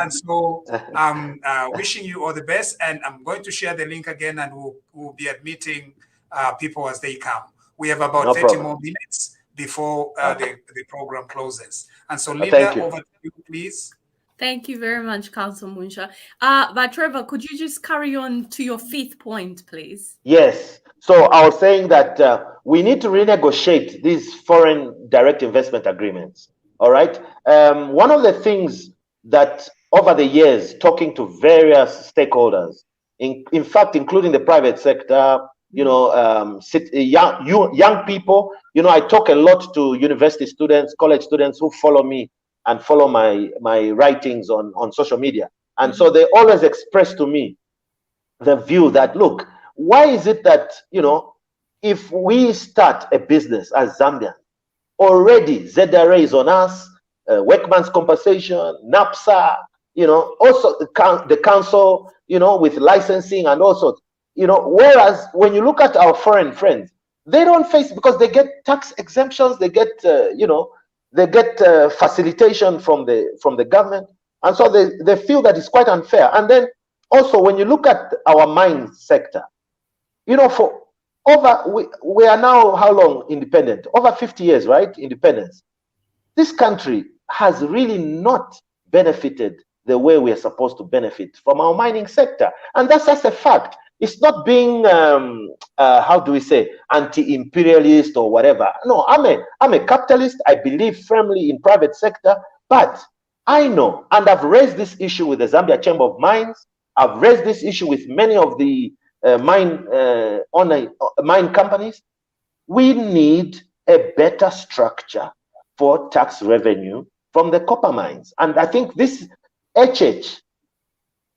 C: And so I'm wishing you all the best, and I'm going to share the link again, and we'll be admitting people as they come. We have about 30 more minutes before the program closes. And so Linda, over to you, please.
D: Thank you very much, Council Munsha. But Trevor, could you just carry on to your fifth point, please?
B: Yes. So I was saying that we need to renegotiate these foreign direct investment agreements. All right. One of the things that over the years, talking to various stakeholders, in fact, including the private sector, young people, I talk a lot to university students, college students who follow me and follow my writings on social media. And so they always express to me the view that, look, why is it that, if we start a business as Zambia, already ZRA is on us, workman's compensation, NAPSA, also the council, with licensing and also, whereas when you look at our foreign friends, they don't face, because they get tax exemptions, they get, they get facilitation from the government, and so they feel that it's quite unfair. And then also when you look at our mine sector, for we are now how long independent? Over 50 years, right? Independence. This country has really not benefited the way we are supposed to benefit from our mining sector, and that's just a fact. it's not being how do we say, anti-imperialist or whatever. No, I'm a capitalist. I believe firmly in private sector, but I know, and I've raised this issue with the Zambia Chamber of Mines. I've raised this issue with many of the mine companies. We need a better structure for tax revenue from the copper mines, and I think this HH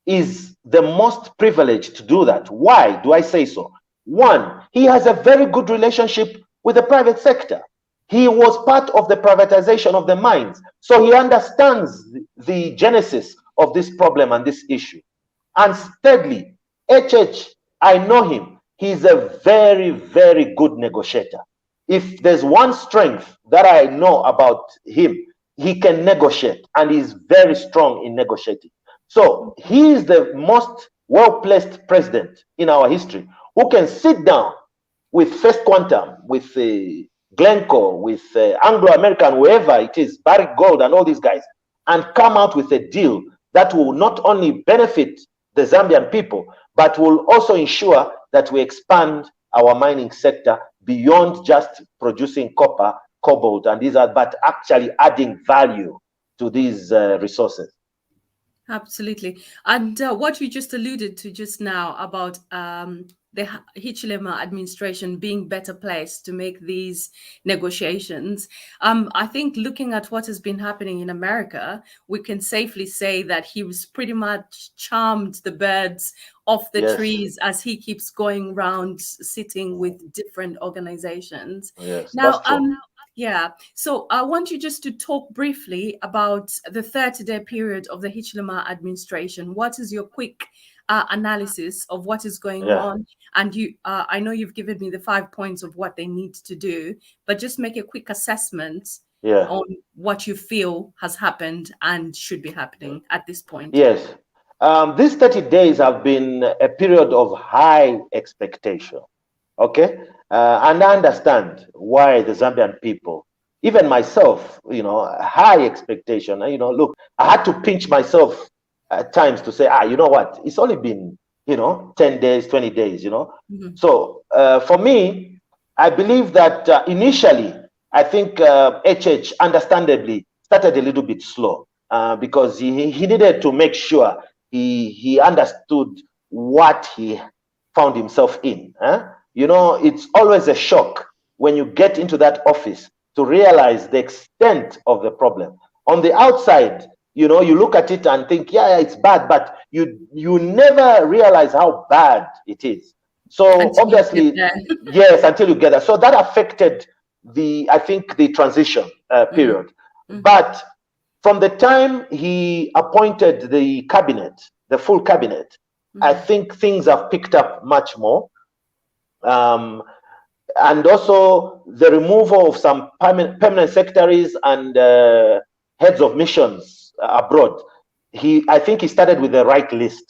B: is the most privileged to do that. Why do I say so? One, he has a very good relationship with the private sector. He was part of the privatization of the mines, so he understands the genesis of this problem and this issue. And thirdly, HH, I know him. He's a very, very good negotiator. If there's one strength that I know about him, he can negotiate, and he's very strong in negotiating. So he is the most well-placed president in our history who can sit down with First Quantum, with Glencore, with Anglo-American, whoever it is, Barrick Gold and all these guys, and come out with a deal that will not only benefit the Zambian people, but will also ensure that we expand our mining sector beyond just producing copper, cobalt, and these are, but actually adding value to these resources.
D: Absolutely. And what you just alluded to just now about the Hichilema administration being better placed to make these negotiations, I think looking at what has been happening in America, we can safely say that he was pretty much charmed the birds off the trees as he keeps going around sitting with different organizations.
B: Yes,
D: now,
B: that's true.
D: yeah, so I want you just to talk briefly about the 30-day period of the Hichilema administration. What is your quick analysis of what is going on? And you, I know you've given me the 5 points of what they need to do, but just make a quick assessment on what you feel has happened and should be happening at this point.
B: Yes, these 30 days have been a period of high expectation. Okay, and I understand why the Zambian people, even myself, you know, high expectation. You know, look, I had to pinch myself at times to say, you know what, it's only been, you know, 10 days, 20 days, you know. So for me, I believe that initially, I think HH understandably started a little bit slow because he needed to make sure he understood what he found himself in. You know, it's always a shock when you get into that office to realize the extent of the problem. On the outside, you know, you look at it and think, yeah, it's bad, but you never realize how bad it is. So until obviously, yes, until you get there. So that affected I think the transition period. But from the time he appointed the cabinet, the full cabinet, I think things have picked up much more. And also the removal of some permanent secretaries and heads of missions abroad. I think he started with the right list.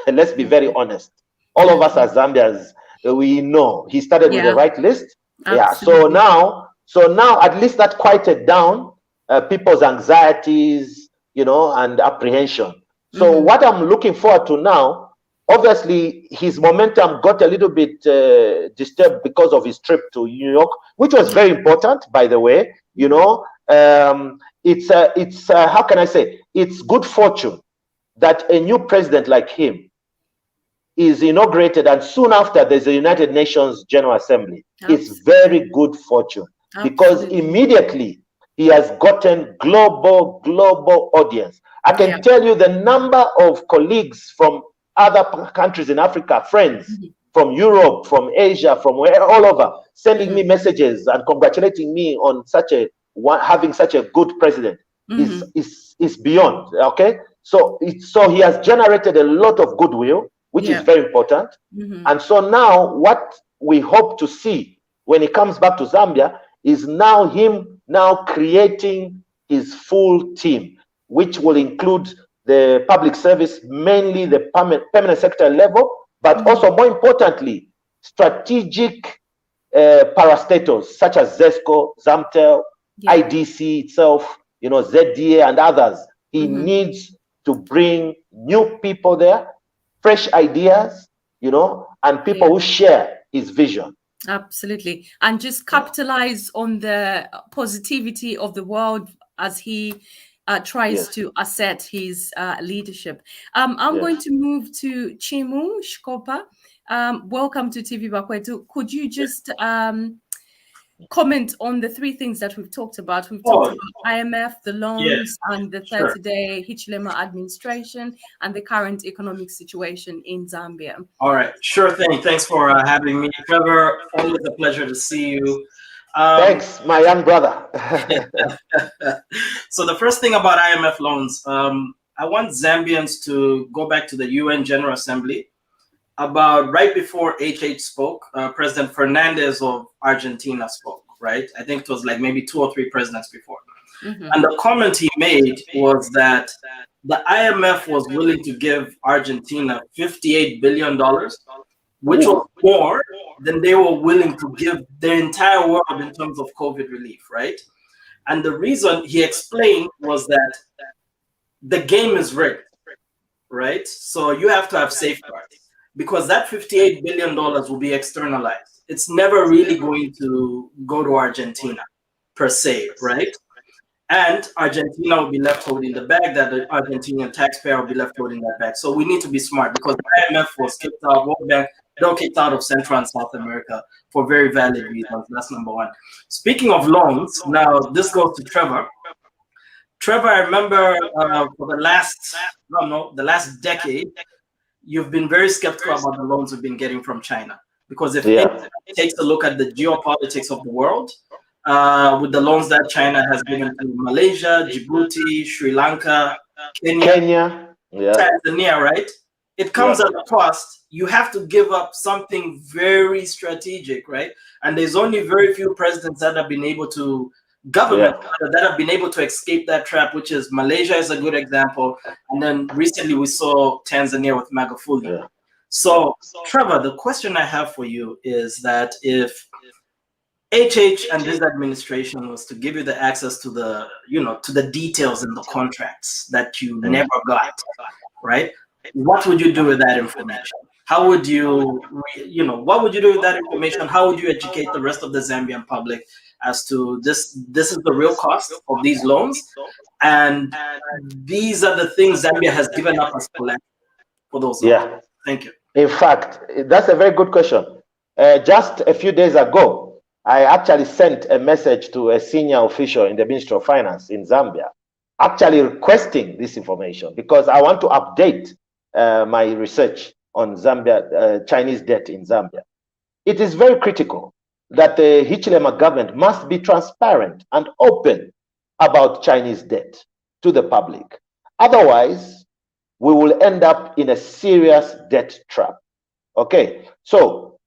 B: Let's be very honest. All of us as Zambians, we know he started with the right list. Absolutely. So now at least that quieted down people's anxieties, you know, and apprehension. So what I'm looking forward to now, obviously, his momentum got a little bit disturbed because of his trip to New York, which was very important, by the way. You know, it's how can I say? It's good fortune that a new president like him is inaugurated, and soon after there's a United Nations General Assembly. Absolutely. It's very good fortune. Absolutely. Because immediately he has gotten global audience. I can tell you the number of colleagues from other countries in Africa, friends from Europe, from Asia, from all over, sending me messages and congratulating me on having such a good president is beyond. Okay, so he has generated a lot of goodwill, which is very important. And so now what we hope to see when he comes back to Zambia is him creating his full team, which will include the public service, mainly the permanent sector level, but also more importantly, strategic parastatals such as ZESCO, ZAMTEL, IDC itself, you know, ZDA and others. He needs to bring new people there, fresh ideas, you know, and people who share his vision.
D: Absolutely. And just capitalize on the positivity of the world as he tries to assert his leadership. I'm going to move to Chimu Shkopa. Welcome to TVBAKWETU. Could you just comment on the three things that we've talked about? We've talked about IMF, the loans, and the 30-day Hichilema administration, and the current economic situation in Zambia.
E: All right, sure thing. Thanks for having me, Trevor. Always a pleasure to see you.
B: Thanks, my young brother.
E: So the first thing about IMF loans, I want Zambians to go back to the UN General Assembly. About right before HH spoke, President Fernandez of Argentina spoke, right? I think it was like maybe 2 or 3 presidents before. And the comment he made was that the IMF was willing to give Argentina $58 billion, which was more than they were willing to give the entire world in terms of COVID relief, right? And the reason he explained was that the game is rigged, right? So you have to have safeguards, because that $58 billion will be externalized. It's never really going to go to Argentina per se, right? And Argentina will be left holding the bag, that the Argentinian taxpayer will be left holding that bag. So we need to be smart, because the IMF was kicked out, World Bank, they were kicked out of Central and South America for very valid reasons. That's number one. Speaking of loans, now this goes to Trevor. Trevor, I remember for the last decade, you've been very skeptical about the loans we've been getting from China. Because if it takes a look at the geopolitics of the world, with the loans that China has given to Malaysia, Djibouti, Sri Lanka, Kenya, Tanzania, right? It comes at a cost. You have to give up something very strategic, right? And there's only very few presidents that have been able to, that have been able to escape that trap, which is Malaysia is a good example. And then recently we saw Tanzania with Magufuli. So Trevor, the question I have for you is that if HH and this administration was to give you the access to the, to the details in the contracts that you never got, right? What would you do with that information? How would you, what would you do with that information? How would you educate the rest of the Zambian public as to this is the real cost of these loans, and these are the things Zambia has given up as collective for those loans? Thank you.
B: In fact, that's a very good question. Just a few days ago, I actually sent a message to a senior official in the Ministry of Finance in Zambia, actually requesting this information, because I want to update my research on Zambia, Chinese debt in Zambia. It is very critical that the Hichilema government must be transparent and open about Chinese debt to the public. Otherwise, we will end up in a serious debt trap. Okay, so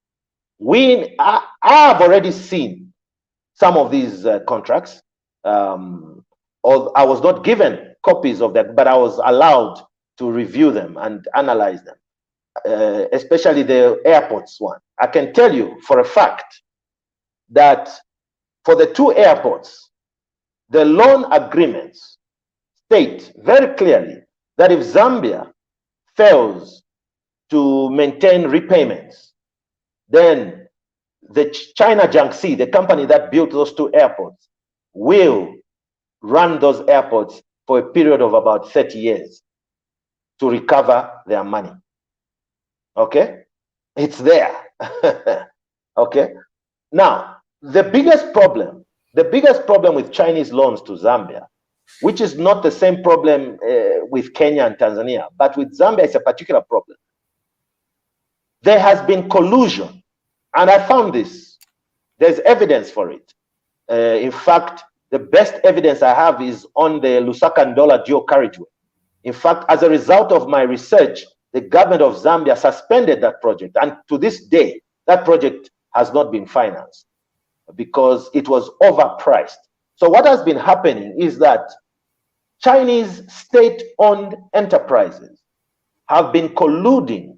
B: I have already seen some of these contracts. I was not given copies of them, but I was allowed to review them and analyze them, especially the airports one. I can tell you for a fact that for the 2 airports, the loan agreements state very clearly that if Zambia fails to maintain repayments, then the China Jiangxi, the company that built those 2 airports, will run those airports for a period of about 30 years to recover their money. Okay? It's there. Okay? Now, the biggest problem with Chinese loans to Zambia, which is not the same problem with Kenya and Tanzania, but with Zambia, it's a particular problem. There has been collusion, and I found this. There's evidence for it. In fact, the best evidence I have is on the Lusaka-Ndola dual carriageway. In fact, as a result of my research, the government of Zambia suspended that project, and to this day, that project has not been financed because it was overpriced. So what has been happening is that Chinese state-owned enterprises have been colluding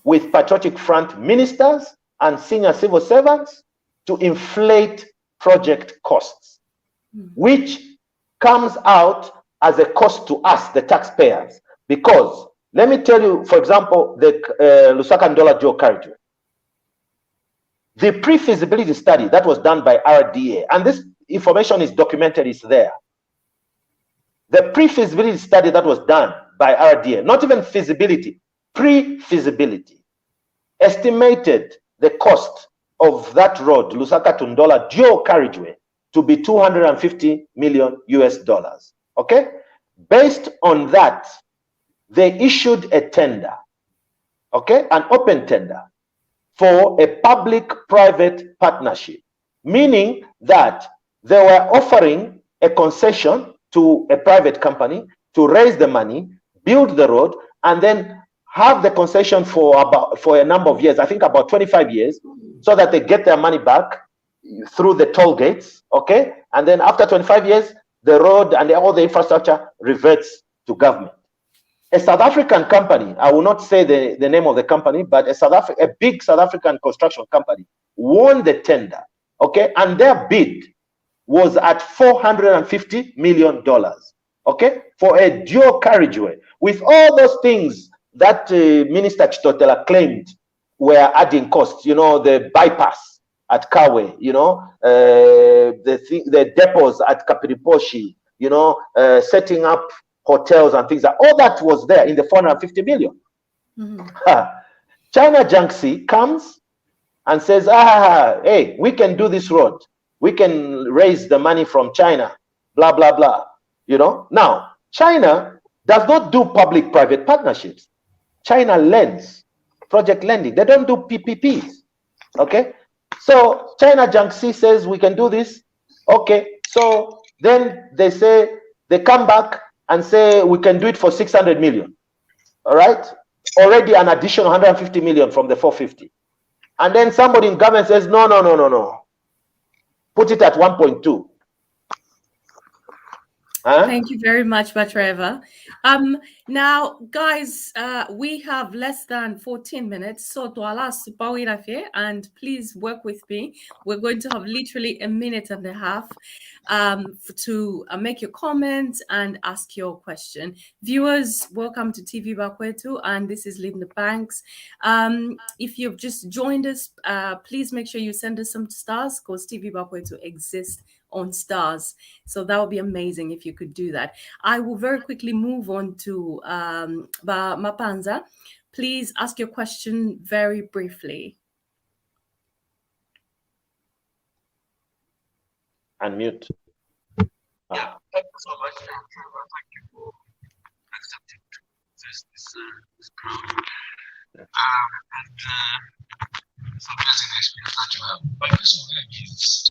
B: with Patriotic Front ministers and senior civil servants to inflate project costs, which comes out as a cost to us, the taxpayers. Because let me tell you, for example, the Lusaka-Ndola dual carriageway. the pre-feasibility study that was done by RDA, and this information is documented, is there. The pre-feasibility study that was done by RDA, not even feasibility, pre-feasibility, estimated the cost of that road, Lusaka to Ndola dual carriageway, to be $250 million US. Okay? Based on that, they issued a tender, okay, an open tender for a public-private partnership, meaning that they were offering a concession to a private company to raise the money, build the road, and then have the concession for a number of years, I think about 25 years, so that they get their money back through the toll gates, okay? And then after 25 years, the road and all the infrastructure reverts to government. A South African company, I will not say the name of the company, but a big South African construction company won the tender, okay? And their bid was at $450 million, okay? For a dual carriageway, with all those things that Minister Chitotela claimed were adding costs, you know, the bypass at Kawe, you know, the depots at Kapiriposhi, you know, setting up hotels and things. All that was there in the 450 million. China Jiangxi comes and says, hey, we can do this road. We can raise the money from China, blah, blah, blah. You know, now, China does not do public-private partnerships. China lends, project lending. They don't do PPPs, okay? So China Jiangxi says we can do this. Okay, so then they say, they come back and say we can do it for 600 million. All right, already an additional 150 million from the 450. And then somebody in government says, no. Put it at 1.2.
D: Thank you very much, Trevor. Now, guys, we have less than 14 minutes, so and please work with me. We're going to have literally a minute and a half to make your comments and ask your question. Viewers, welcome to TVBAKWETU, and this is Linda Banks. If you've just joined us, please make sure you send us some stars, because TVBAKWETU exists on stars. So that would be amazing if you could do that. I will very quickly move on to Mapanza. Please ask your question very briefly.
B: Unmute.
F: Yeah, thank you so much, Trevor. Thank you for accepting this program. And for using the experience that you have. My question really is,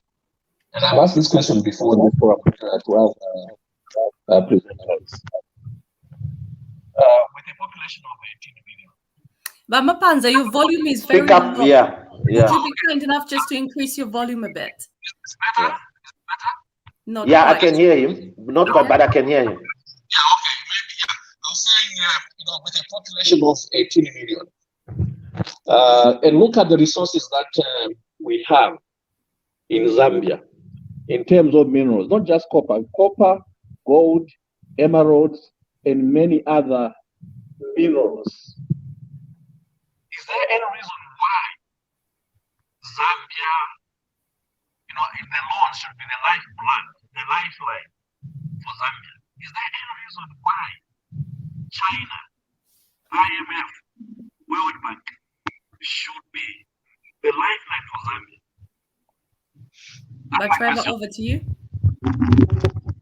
F: and I've asked this question before in this forum to our presenters. With a population of 18 million.
D: But Mapanza, your volume is very
B: low. Yeah.
D: Would you be kind enough just to increase your volume a bit?
F: It's better?
B: Yeah.
F: It's better?
D: Not
B: yeah,
D: quite.
B: I can hear him. Not quite, but I can hear him.
F: Yeah, okay, maybe, yeah. I was saying, with a population of 18 million, and look at the resources that we have in Zambia in terms of minerals, not just copper, gold, emeralds, and many other minerals. Is there any reason why Zambia, in the loan should be the lifeblood, the lifeline for Zambia? Is there any reason why China, IMF, World Bank should be the lifeline for Zambia?
D: But Trevor, over to you.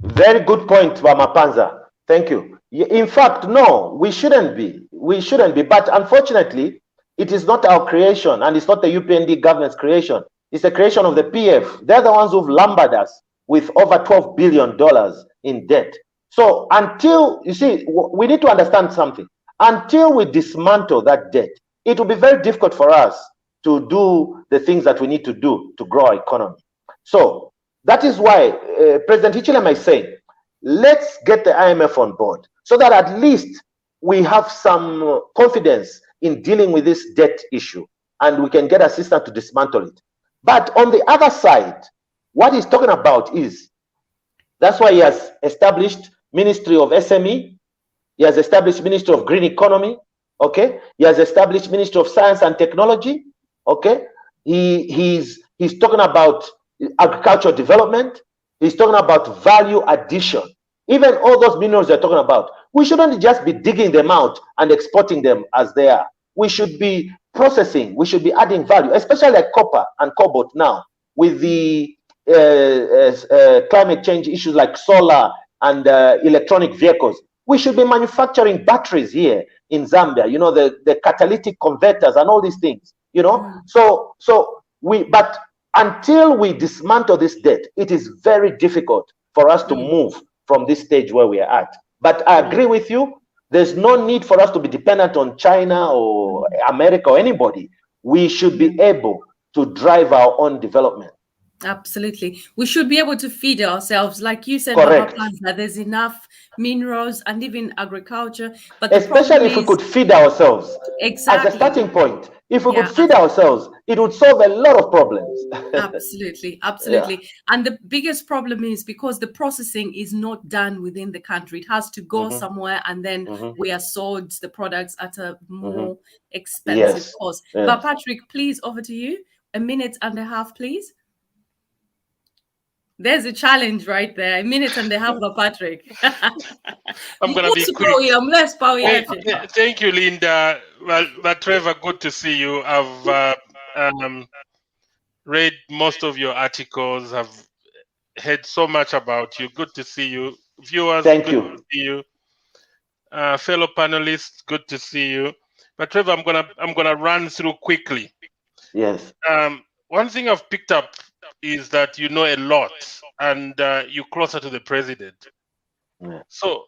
B: Very good point, Mapanza. Thank you. In fact, no, we shouldn't be. We shouldn't be. But unfortunately, it is not our creation, and it's not the UPND government's creation. It's the creation of the PF. They're the ones who've lumbered us with over $12 billion in debt. So until, you see, we need to understand something. Until we dismantle that debt, it will be very difficult for us to do the things that we need to do to grow our economy. So that is why President Hichilema is saying, let's get the IMF on board so that at least we have some confidence in dealing with this debt issue and we can get assistance to dismantle it. But on the other side, what he's talking about is, that's why he has established Ministry of SME, he has established Ministry of Green Economy, okay? He has established Ministry of Science and Technology, okay? He's talking about agricultural development. He's talking about value addition. Even all those minerals they're talking about, we shouldn't just be digging them out and exporting them as they are. We should be processing. We should be adding value, especially like copper and cobalt now with the climate change issues like solar and electronic vehicles. We should be manufacturing batteries here in Zambia, you know, the catalytic converters and all these things, you know. But until we dismantle this debt, it is very difficult for us to move from this stage where we are at. But I agree with you. There's no need for us to be dependent on China or America or anybody. We should be able to drive our own development.
D: Absolutely. We should be able to feed ourselves. Like you said,
B: Correct.
D: that there's enough minerals and even agriculture. But
B: especially if we could feed ourselves.
D: Exactly.
B: As a starting point. If we could feed ourselves, it would solve a lot of problems.
D: Absolutely. Absolutely. And the biggest problem is because the processing is not done within the country. It has to go somewhere, and then we are sold the products at a more expensive cost. But Patrick, please, over to you. 1.5 minutes, please. There's a challenge right there. 1.5 minutes, but Patrick.
G: I'm going to be quick. Thank you, Linda. Well, Trevor, good to see you. I've read most of your articles. I've heard so much about you. Good to see you. Viewers, good to see you. Fellow panelists, good to see you. But Trevor, I'm gonna run through quickly.
B: Yes.
G: One thing I've picked up is that you know a lot, and you're closer to the president. So,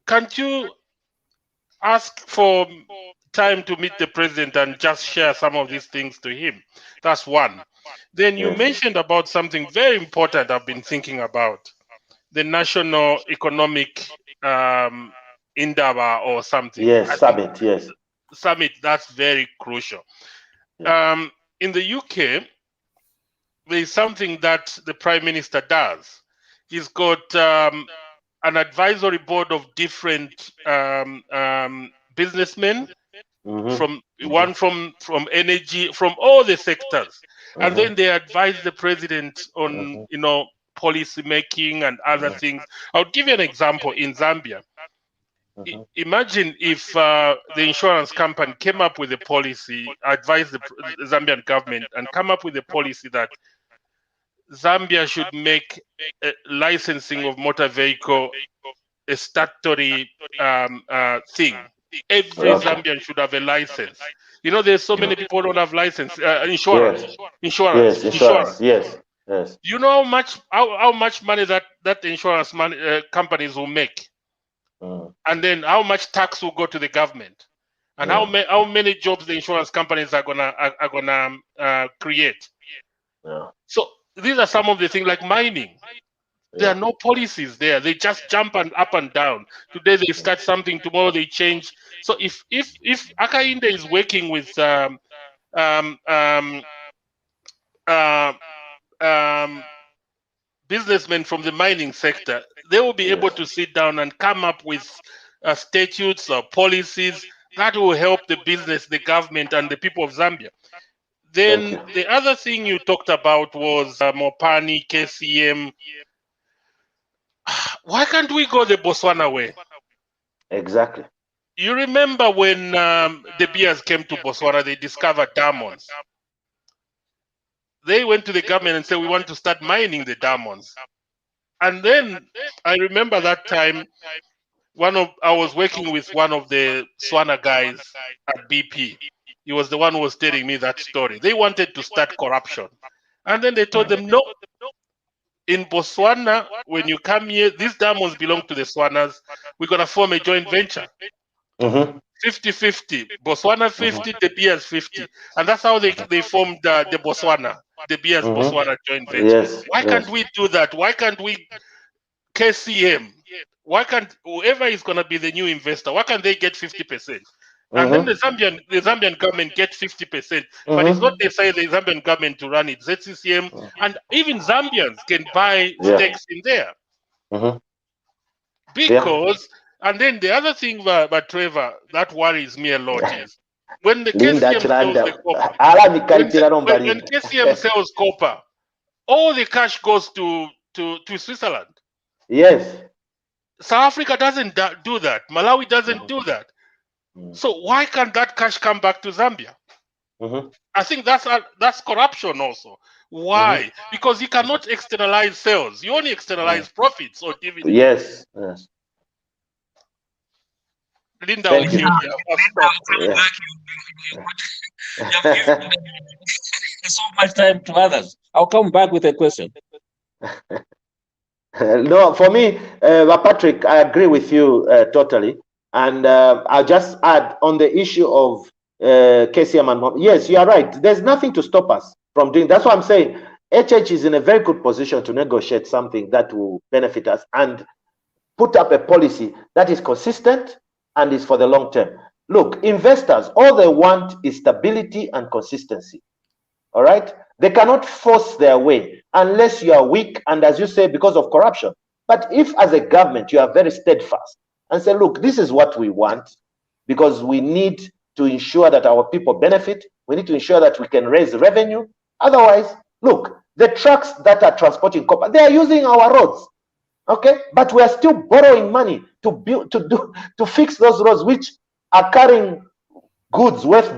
G: can't you ask for time to meet the president and just share some of these things to him? That's one. Then you mentioned about something very important I've been thinking about, the National Economic Indaba or something.
B: Yes, summit, yes.
G: Summit, that's very crucial. In the UK, there's something that the Prime Minister does. He's got an advisory board of different businessmen, from energy, from all the sectors, and then they advise the president on policy making and other things. I'll give you an example in Zambia. Imagine if the insurance company came up with a policy, advised the Zambian government, and come up with a policy that Zambia should make licensing of motor vehicle a statutory thing. Every Zambian should have a license. You know, there's so many people who don't have license. Insurance.
B: Yes.
G: You know how much money that insurance companies will make, and then how much tax will go to the government, and how many jobs the insurance companies are gonna create. So these are some of the things, like mining. There are no policies there. They just jump up and down. Today they start something, tomorrow they change. So if Akainde is working with businessmen from the mining sector, they will be able to sit down and come up with statutes or policies that will help the business, the government, and the people of Zambia. Then the other thing you talked about was Mopani, KCM. Why can't we go the Botswana way?
B: Exactly.
G: You remember when the Bears came to Botswana, they discovered diamonds. They went to the government and said, we want to start mining the diamonds. And then I remember that time, I was working with one of the Swana guys at BP. He was the one who was telling me that story. They wanted to start corruption. And then they told them, no. In Botswana, when you come here, these diamonds belong to the Swanas. We're going to form a joint venture. 50-50. Botswana 50, the Bears 50. And that's how they formed the Botswana, the Bears Botswana joint venture. Why can't we do that? Why can't we KCM? Why can't whoever is going to be the new investor, why can't they get 50%? And then the Zambian government get 50%, but it's not necessarily the Zambian government to run it. ZCCM and even Zambians can buy stakes in there. Because, and then the other thing, but Trevor, that worries me a lot is When the
B: Linda
G: KCM sells the copper, when
B: Linda.
G: KCM sells copper, all the cash goes to Switzerland.
B: Yes.
G: South Africa doesn't do that. Malawi doesn't do that. So why can't that cash come back to Zambia? I think that's corruption also. Why? Because you cannot externalize sales. You only externalize profits or dividends.
B: Yes. Yes.
G: Linda will hear me.
H: So much time to others. I'll come back with a question.
B: No, for me, Patrick, I agree with you totally. And I'll just add on the issue of KCM and Mom. Yes, you are right. There's nothing to stop us from doing. That's what I'm saying. HH is in a very good position to negotiate something that will benefit us and put up a policy that is consistent and is for the long term. Look, investors, all they want is stability and consistency. All right? They cannot force their way unless you are weak and, as you say, because of corruption. But if as a government you are very steadfast and say, look, this is what we want because we need to ensure that our people benefit, we need to ensure that we can raise revenue. Otherwise, look, the trucks that are transporting copper, they are using our roads. Okay, but we are still borrowing money to fix those roads which are carrying goods worth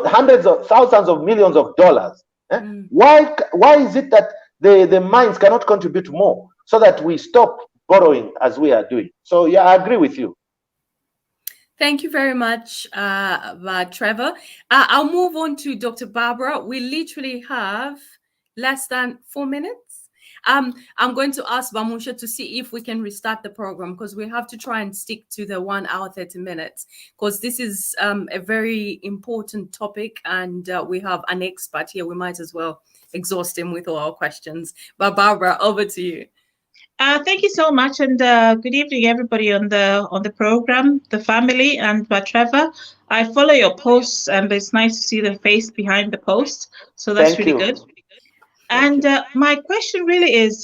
B: hundreds of thousands of millions of dollars. Why is it that the mines cannot contribute more so that we stop borrowing as we are doing? So yeah, I agree with you.
D: Thank you very much, Trevor. I'll move on to Dr. Barbara. We literally have less than 4 minutes. I'm going to ask Bamusha to see if we can restart the program because we have to try and stick to the 1 hour, 30 minutes because this is a very important topic and we have an expert here. We might as well exhaust him with all our questions. But Barbara, over to you.
I: Thank you so much, and good evening, everybody on the program, the family, and Trevor. I follow your posts, and it's nice to see the face behind the post. So that's really good. And my question really is,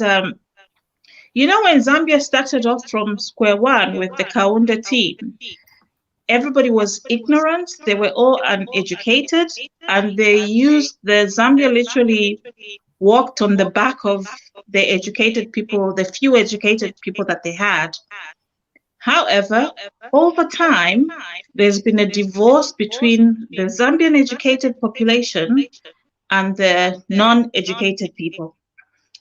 I: you know, when Zambia started off from square one with the Kaunda team, everybody was ignorant. They were all uneducated, and they used Zambia literally walked on the back of the educated people, the few educated people that they had. However, over time, there's been a divorce between the Zambian educated population and the non-educated people.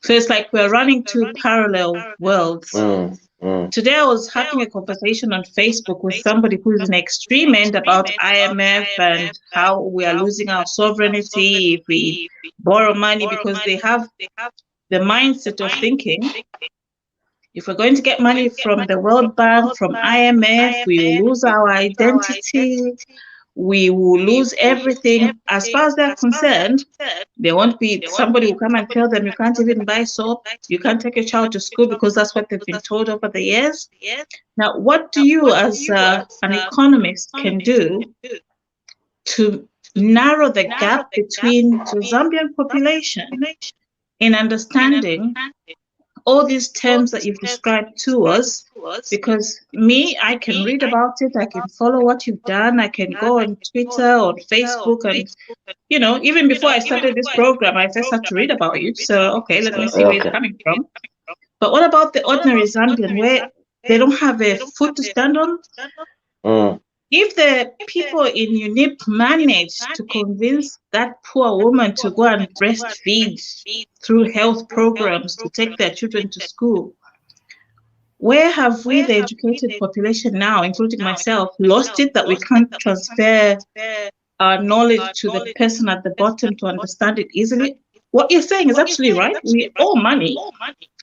I: So it's like we're running two parallel worlds. Today I was having a conversation on Facebook with somebody who's an extreme end about IMF and how we are losing our sovereignty if we borrow money, because they have the mindset of thinking, if we're going to get money from the World Bank, from IMF, we will lose our identity, we will lose everything. As far as they're concerned, there won't be somebody who come and tell them you can't even buy soap, you can't take a child to school because that's what they've been told over the years. Now, what do you as an economist can do to narrow the gap between the Zambian population in understanding all these terms that you've described to us? Because I can read about it, I can follow what you've done, I can go on Twitter or Facebook, and you know, even before I started this program, I first had to read about you. So okay, let me see where you're coming from. But what about the ordinary Zambian where they don't have a foot to stand on? If the people in UNIP manage to convince that poor woman to go and breastfeed through health programs to take their children to school, where have we, the educated population now, including myself, lost it that we can't transfer our knowledge to the person at the bottom to understand it easily? What you're saying is absolutely right. We owe money,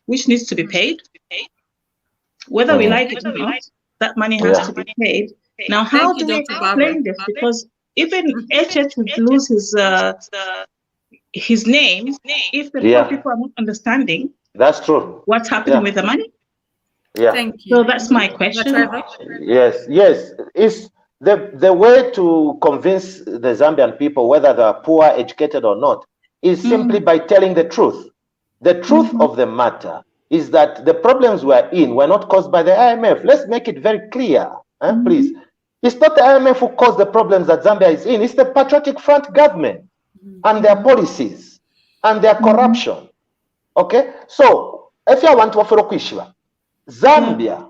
I: which needs to be paid. Whether we like it or not, that money has to be paid. Now, how do we explain this? Because even HH would lose his name if the poor people are not understanding.
B: That's true.
I: What's happening with the money?
D: Thank you.
I: So that's my question.
B: Yes. It's the way to convince the Zambian people, whether they are poor, educated or not, is simply by telling the truth. The truth of the matter is that the problems we're in were not caused by the IMF. Let's make it very clear, please. It's not the IMF who caused the problems that Zambia is in. It's the Patriotic Front government and their policies and their corruption. Okay? So, if you want to offer a question, Zambia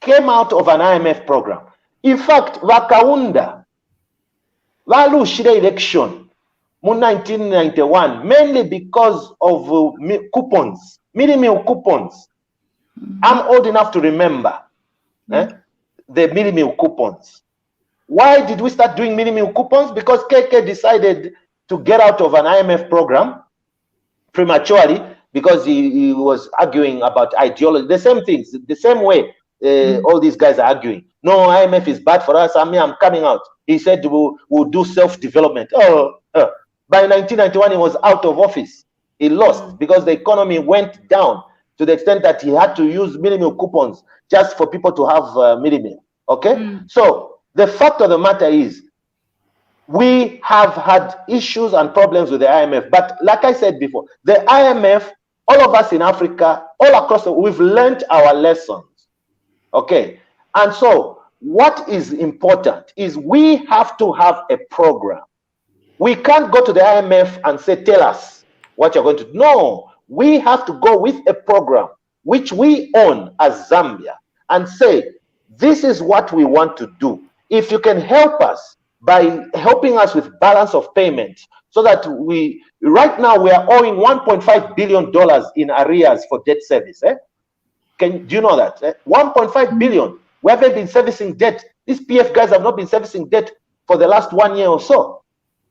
B: came out of an IMF program. In fact, Wakaunda, Walushire election in 1991, mainly because of coupons, mini-meal coupons. I'm old enough to remember the mini-meal coupons. Why did we start doing mini-meal coupons? Because KK decided to get out of an IMF program prematurely because he was arguing about ideology. The same things, the same way all these guys are arguing. No, IMF is bad for us. I'm coming out. He said we'll do self-development. By 1991, he was out of office. He lost because the economy went down to the extent that he had to use mini-meal coupons just for people to have mini-meal. Okay? So the fact of the matter is, we have had issues and problems with the IMF. But like I said before, the IMF, all of us in Africa, all across we've learned our lessons. Okay? And so what is important is we have to have a program. We can't go to the IMF and say, tell us what you're going to do. No, we have to go with a program which we own as Zambia and say, this is what we want to do. If you can help us by helping us with balance of payment, so that right now we are owing $1.5 billion in arrears for debt service. Do you know that? 1.5 billion. We haven't been servicing debt. These PF guys have not been servicing debt for the last 1 year or so.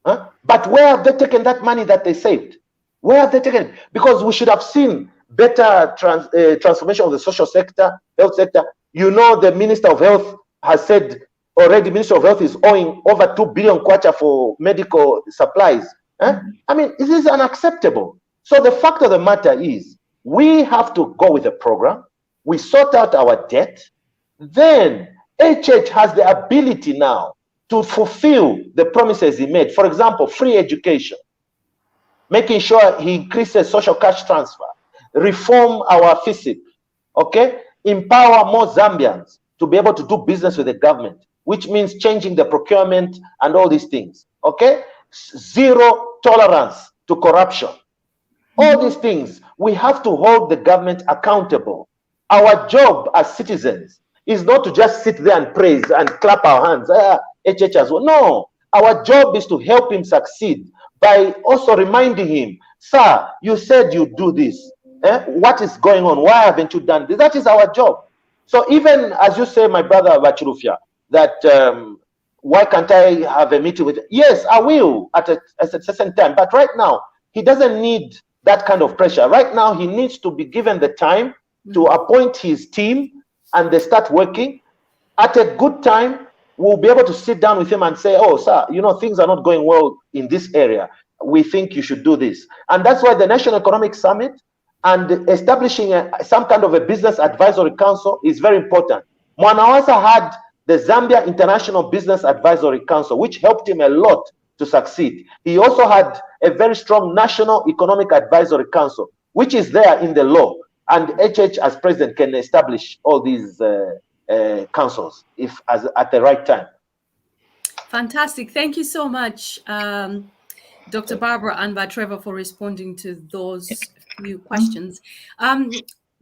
B: But where have they taken that money that they saved? Where have they taken it? Because we should have seen better transformation of the social sector, health sector. You know, the Minister of Health has said already, Minister of Health is owing over 2 billion kwacha for medical supplies. I mean, this is unacceptable. So the fact of the matter is, we have to go with a program. We sort out our debt. Then HH has the ability now to fulfill the promises he made. For example, free education, making sure he increases social cash transfer, reform our FISIP, okay? Empower more Zambians to be able to do business with the government, which means changing the procurement and all these things, okay? Zero tolerance to corruption. All these things, we have to hold the government accountable. Our job as citizens is not to just sit there and praise and clap our hands. HH as well. No, our job is to help him succeed by also reminding him, sir, you said you do this. What is going on? Why haven't you done this? That is our job. So even as you say, my brother Bachirufia, that why can't I have a meeting with? Yes, I will at a certain time. But right now, he doesn't need that kind of pressure. Right now, he needs to be given the time to appoint his team, and they start working. At a good time, we'll be able to sit down with him and say, oh, sir, you know, things are not going well in this area. We think you should do this. And that's why the National Economic Summit and establishing some kind of a business advisory council is very important. Mwanawasa had the Zambia International Business Advisory Council, which helped him a lot to succeed. He also had a very strong National Economic Advisory Council, which is there in the law. And HH as president can establish all these councils at the right time.
D: Fantastic. Thank you so much, Dr. Barbara and Trevor, for responding to those few questions.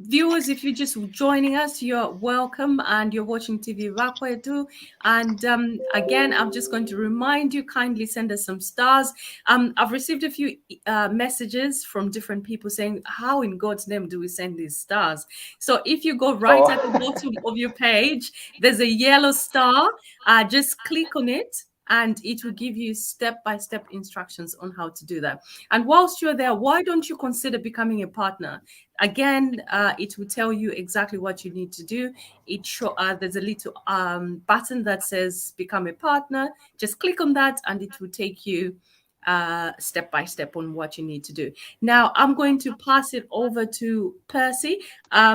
D: Viewers, if you're just joining us, you're welcome, and you're watching TVBAKWETU. And again, I'm just going to remind you, kindly send us some stars. I've received a few messages from different people saying, how in God's name do we send these stars? So if you go right at the bottom of your page, there's a yellow star. Just click on it, and it will give you step-by-step instructions on how to do that. And whilst you're there, why don't you consider becoming a partner? Again, it will tell you exactly what you need to do. There's a little button that says become a partner. Just click on that, and it will take you step-by-step on what you need to do. Now, I'm going to pass it over to Percy.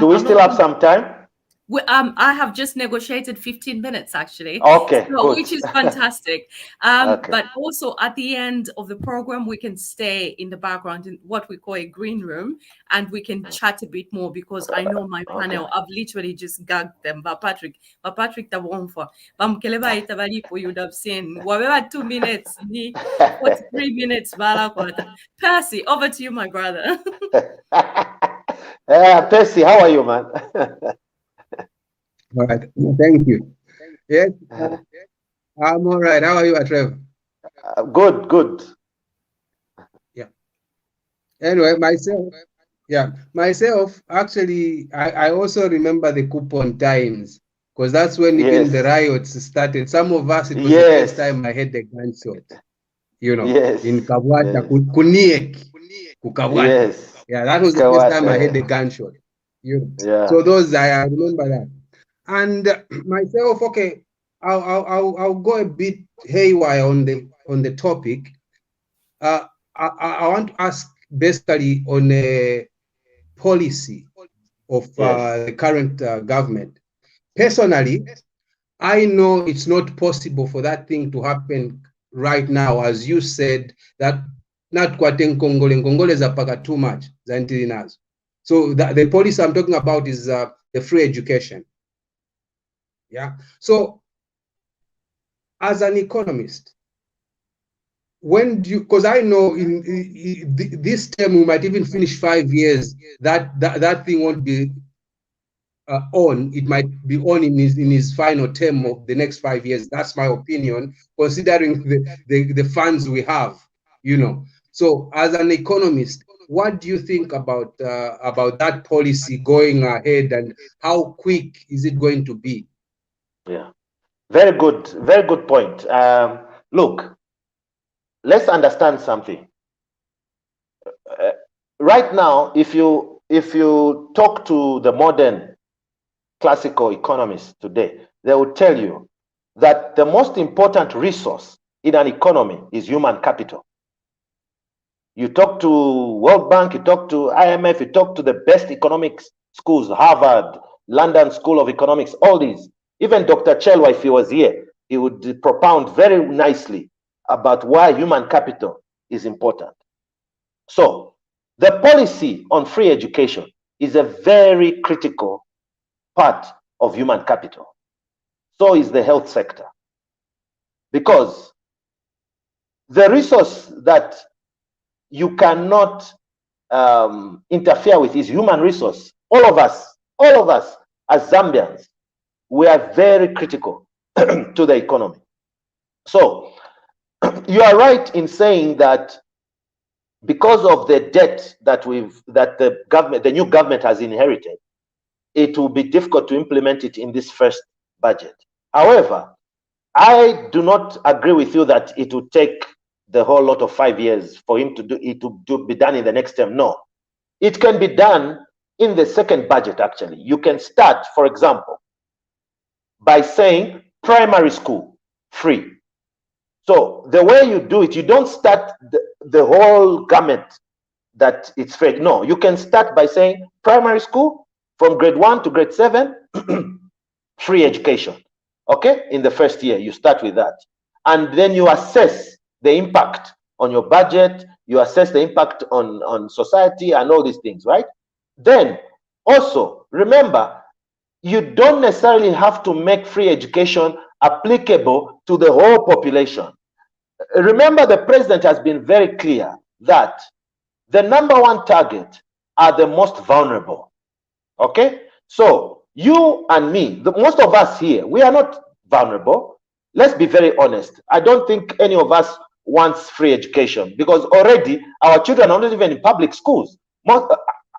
B: Do we still have some time?
D: I have just negotiated 15 minutes actually.
B: Okay,
D: so,
B: good.
D: which is fantastic.
B: Okay.
D: But also at the end of the program, we can stay in the background in what we call a green room, and we can chat a bit more because I know my panel, I've literally just gagged them. But Patrick Tabonfa, Bamkeleba Itabalipo, you would have seen whatever 2 minutes, 43 minutes, Percy, over to you, my brother.
B: Percy, how are you, man?
J: All right, thank you. Yes, I'm all right. How are you, Trevor?
B: Good, good.
J: Yeah. Anyway, myself, actually, I also remember the coupon times, because that's when even the riots started. Some of us, it was the first time I had the gunshot, in Kabwata, Kuniek, Kukabwata. Yeah, that was the first time I had the gunshot. So those, I remember that. And myself, okay, I'll go a bit haywire on the topic. I want to ask basically on a policy of the current government. Personally, I know it's not possible for that thing to happen right now, as you said, that not kwaten Congole zapaka too much, Zantilinas. So the policy I'm talking about is the free education. Yeah. So, as an economist, when do you? Because I know in this term we might even finish 5 years. That thing won't be on. It might be on in his final term of the next 5 years. That's my opinion, considering the funds we have. So, as an economist, what do you think about that policy going ahead, and how quick is it going to be?
B: Yeah, very good point. Look, let's understand something. Right now, if you talk to the modern classical economists today, they will tell you that the most important resource in an economy is human capital. You talk to World Bank, you talk to IMF, you talk to the best economics schools, Harvard, London School of Economics, all these. Even Dr. Chelwa, if he was here, he would propound very nicely about why human capital is important. So, the policy on free education is a very critical part of human capital. So is the health sector. Because the resource that you cannot interfere with is human resource. All of us as Zambians, we are very critical to the economy. So you are right in saying that because of the debt that the new government has inherited, it will be difficult to implement it in this first budget. However, I do not agree with you that it will take the whole lot of 5 years for him to do it to be done in the next term. No, it can be done in the second budget. Actually, you can start, for example, by saying primary school free. So the way you do it, you don't start the whole gamut that it's free. No, you can start by saying primary school from grade 1 to grade 7, free education. Okay, in the first year, you start with that. And then you assess the impact on your budget, you assess the impact on society and all these things, right? Then also, remember, you don't necessarily have to make free education applicable to the whole population. Remember, the president has been very clear that the #1 target are the most vulnerable. Okay? So you and me, most of us here, we are not vulnerable. Let's be very honest. I don't think any of us wants free education because already our children are not even in public schools.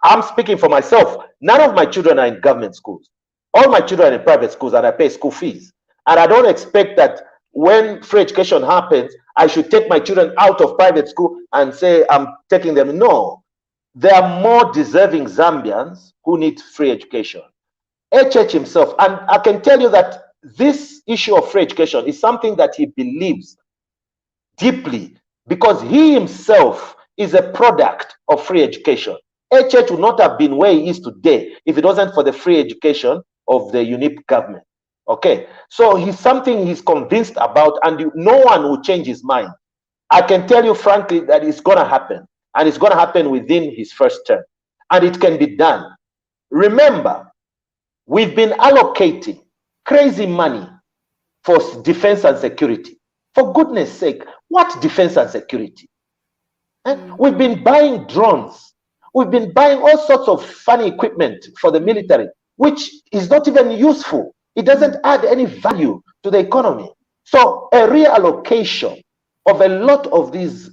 B: I'm speaking for myself. None of my children are in government schools. All my children are in private schools and I pay school fees. And I don't expect that when free education happens, I should take my children out of private school and say I'm taking them. No, there are more deserving Zambians who need free education. HH himself, and I can tell you that this issue of free education is something that he believes deeply because he himself is a product of free education. HH would not have been where he is today if it wasn't for the free education of the UNIP government. Okay, so he's something he's convinced about, and no one will change his mind. I can tell you frankly that it's going to happen, and it's going to happen within his first term, and it can be done. Remember, we've been allocating crazy money for defense and security. For goodness sake, what defense and security? We've been buying drones. We've been buying all sorts of funny equipment for the military, which is not even useful. It doesn't add any value to the economy. So a reallocation of a lot of these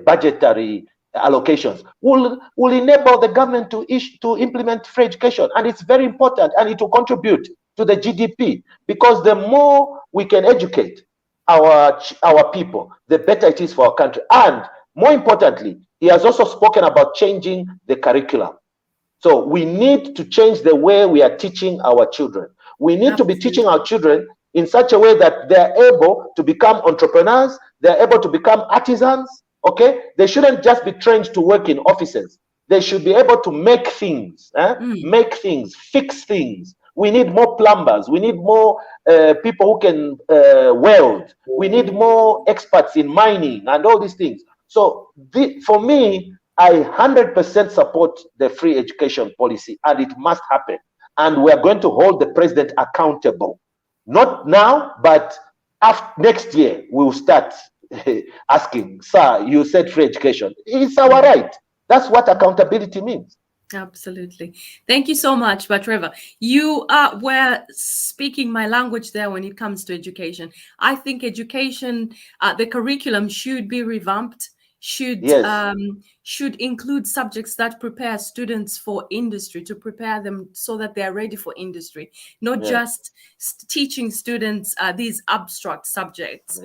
B: budgetary allocations will enable the government to implement free education, and it's very important, and it will contribute to the GDP, because the more we can educate our people, the better it is for our country. And more importantly, he has also spoken about changing the curriculum. So we need to change the way we are teaching our children. We need to be teaching our children in such a way that they're able to become entrepreneurs, they're able to become artisans, okay? They shouldn't just be trained to work in offices. They should be able to make things, make things, fix things. We need more plumbers. We need more people who can weld. We need more experts in mining and all these things. So for me, I 100% support the free education policy, and it must happen. And we're going to hold the president accountable. Not now, but next year, we'll start asking, sir, you said free education. It's our right. That's what accountability means.
D: Absolutely. Thank you so much, Trevor. You were speaking my language there when it comes to education. I think education, the curriculum should be revamped, should include subjects that prepare students for industry, to prepare them so that they are ready for industry, not just teaching students these abstract subjects,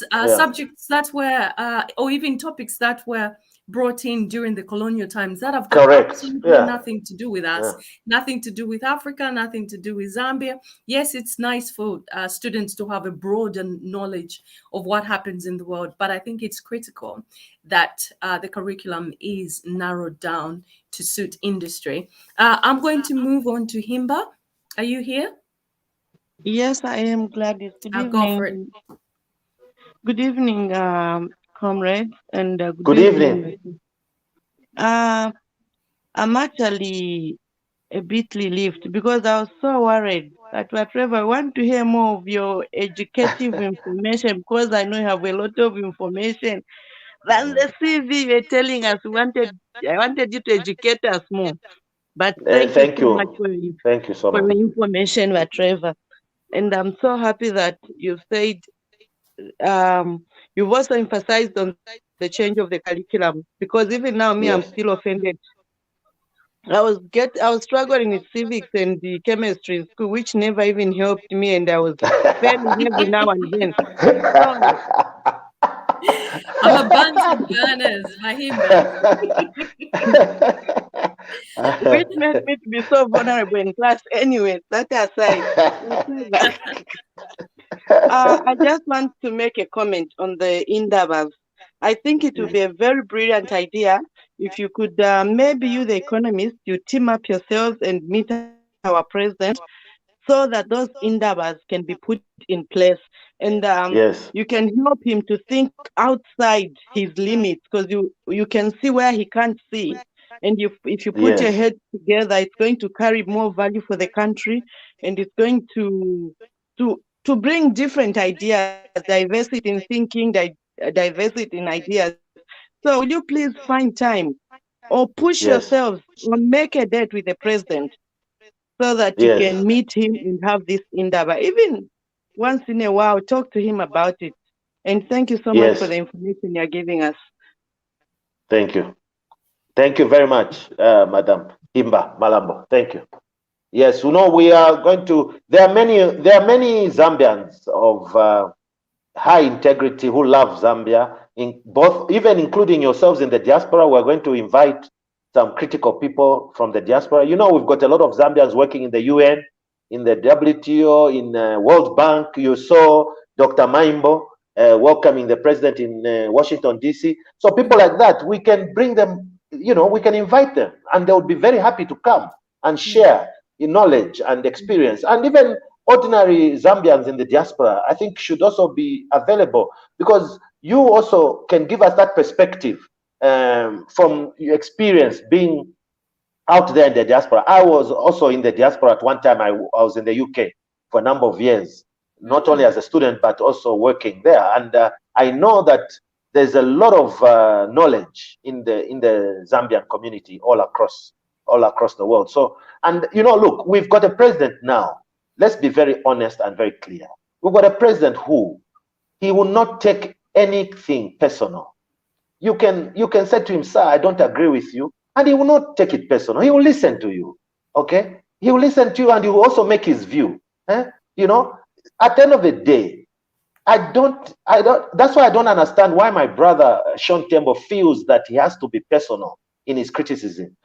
D: subjects that were, or even topics that were brought in during the colonial times that have got absolutely nothing to do with us, nothing to do with Africa, nothing to do with Zambia. Yes, it's nice for students to have a broader knowledge of what happens in the world, but I think it's critical that the curriculum is narrowed down to suit industry. I'm going to move on to Himba. Are you here?
K: Yes, I am, Gladys. Good evening.
D: Go for it.
K: Good evening, comrades, and
B: good evening.
K: I'm actually a bit relieved because I was so worried that Trevor, I want to hear more of your educative information, because I know you have a lot of information than the CV you're telling us. I wanted you to educate us more. But thank you so much for your information, Trevor. And I'm so happy that you've said you've also emphasized on the change of the curriculum, because even now, I'm still offended. I was struggling with civics and the chemistry in school, which never even helped me, and I was failing every now and then.
D: I'm a bunch of burners,
K: which made me to be so vulnerable in class. Anyway, that aside. I just want to make a comment on the Indabas. I think it would be a very brilliant idea if you could maybe you, the economist, you team up yourselves and meet our president, so that those Indabas can be put in place, and you can help him to think outside his limits, because you can see where he can't see, and if you put your heads together, it's going to carry more value for the country, and it's going to bring different ideas, diversity in thinking, diversity in ideas. So will you please find time or push yourselves or make a date with the president, so that you can meet him and have this Indaba. Even once in a while, talk to him about it. And thank you so much for the information you're giving us.
B: Thank you. Thank you very much, Madam Himba Malambo. Thank you. Yes, we are going to, there are many Zambians of high integrity who love Zambia, even including yourselves in the diaspora. We're going to invite some critical people from the diaspora. We've got a lot of Zambians working in the UN, in the WTO, in World Bank. You saw Dr. Maimbo welcoming the president in Washington, D.C. So people like that, we can bring them, we can invite them, and they would be very happy to come and share, knowledge and experience, and even ordinary Zambians in the diaspora, I think should also be available, because you also can give us that perspective from your experience being out there in the diaspora. I was also in the diaspora at one time. I was in the UK for a number of years, not only as a student, but also working there. And I know that there's a lot of knowledge in the Zambian community all across the world. So, and look, we've got a president now. Let's be very honest and very clear. We've got a president who he will not take anything personal. You can say to him, sir, I don't agree with you, and he will not take it personal. He will listen to you. Okay? He will listen to you, and he will also make his view. At the end of the day, that's why I don't understand why my brother Sean Tembo feels that he has to be personal in his criticism.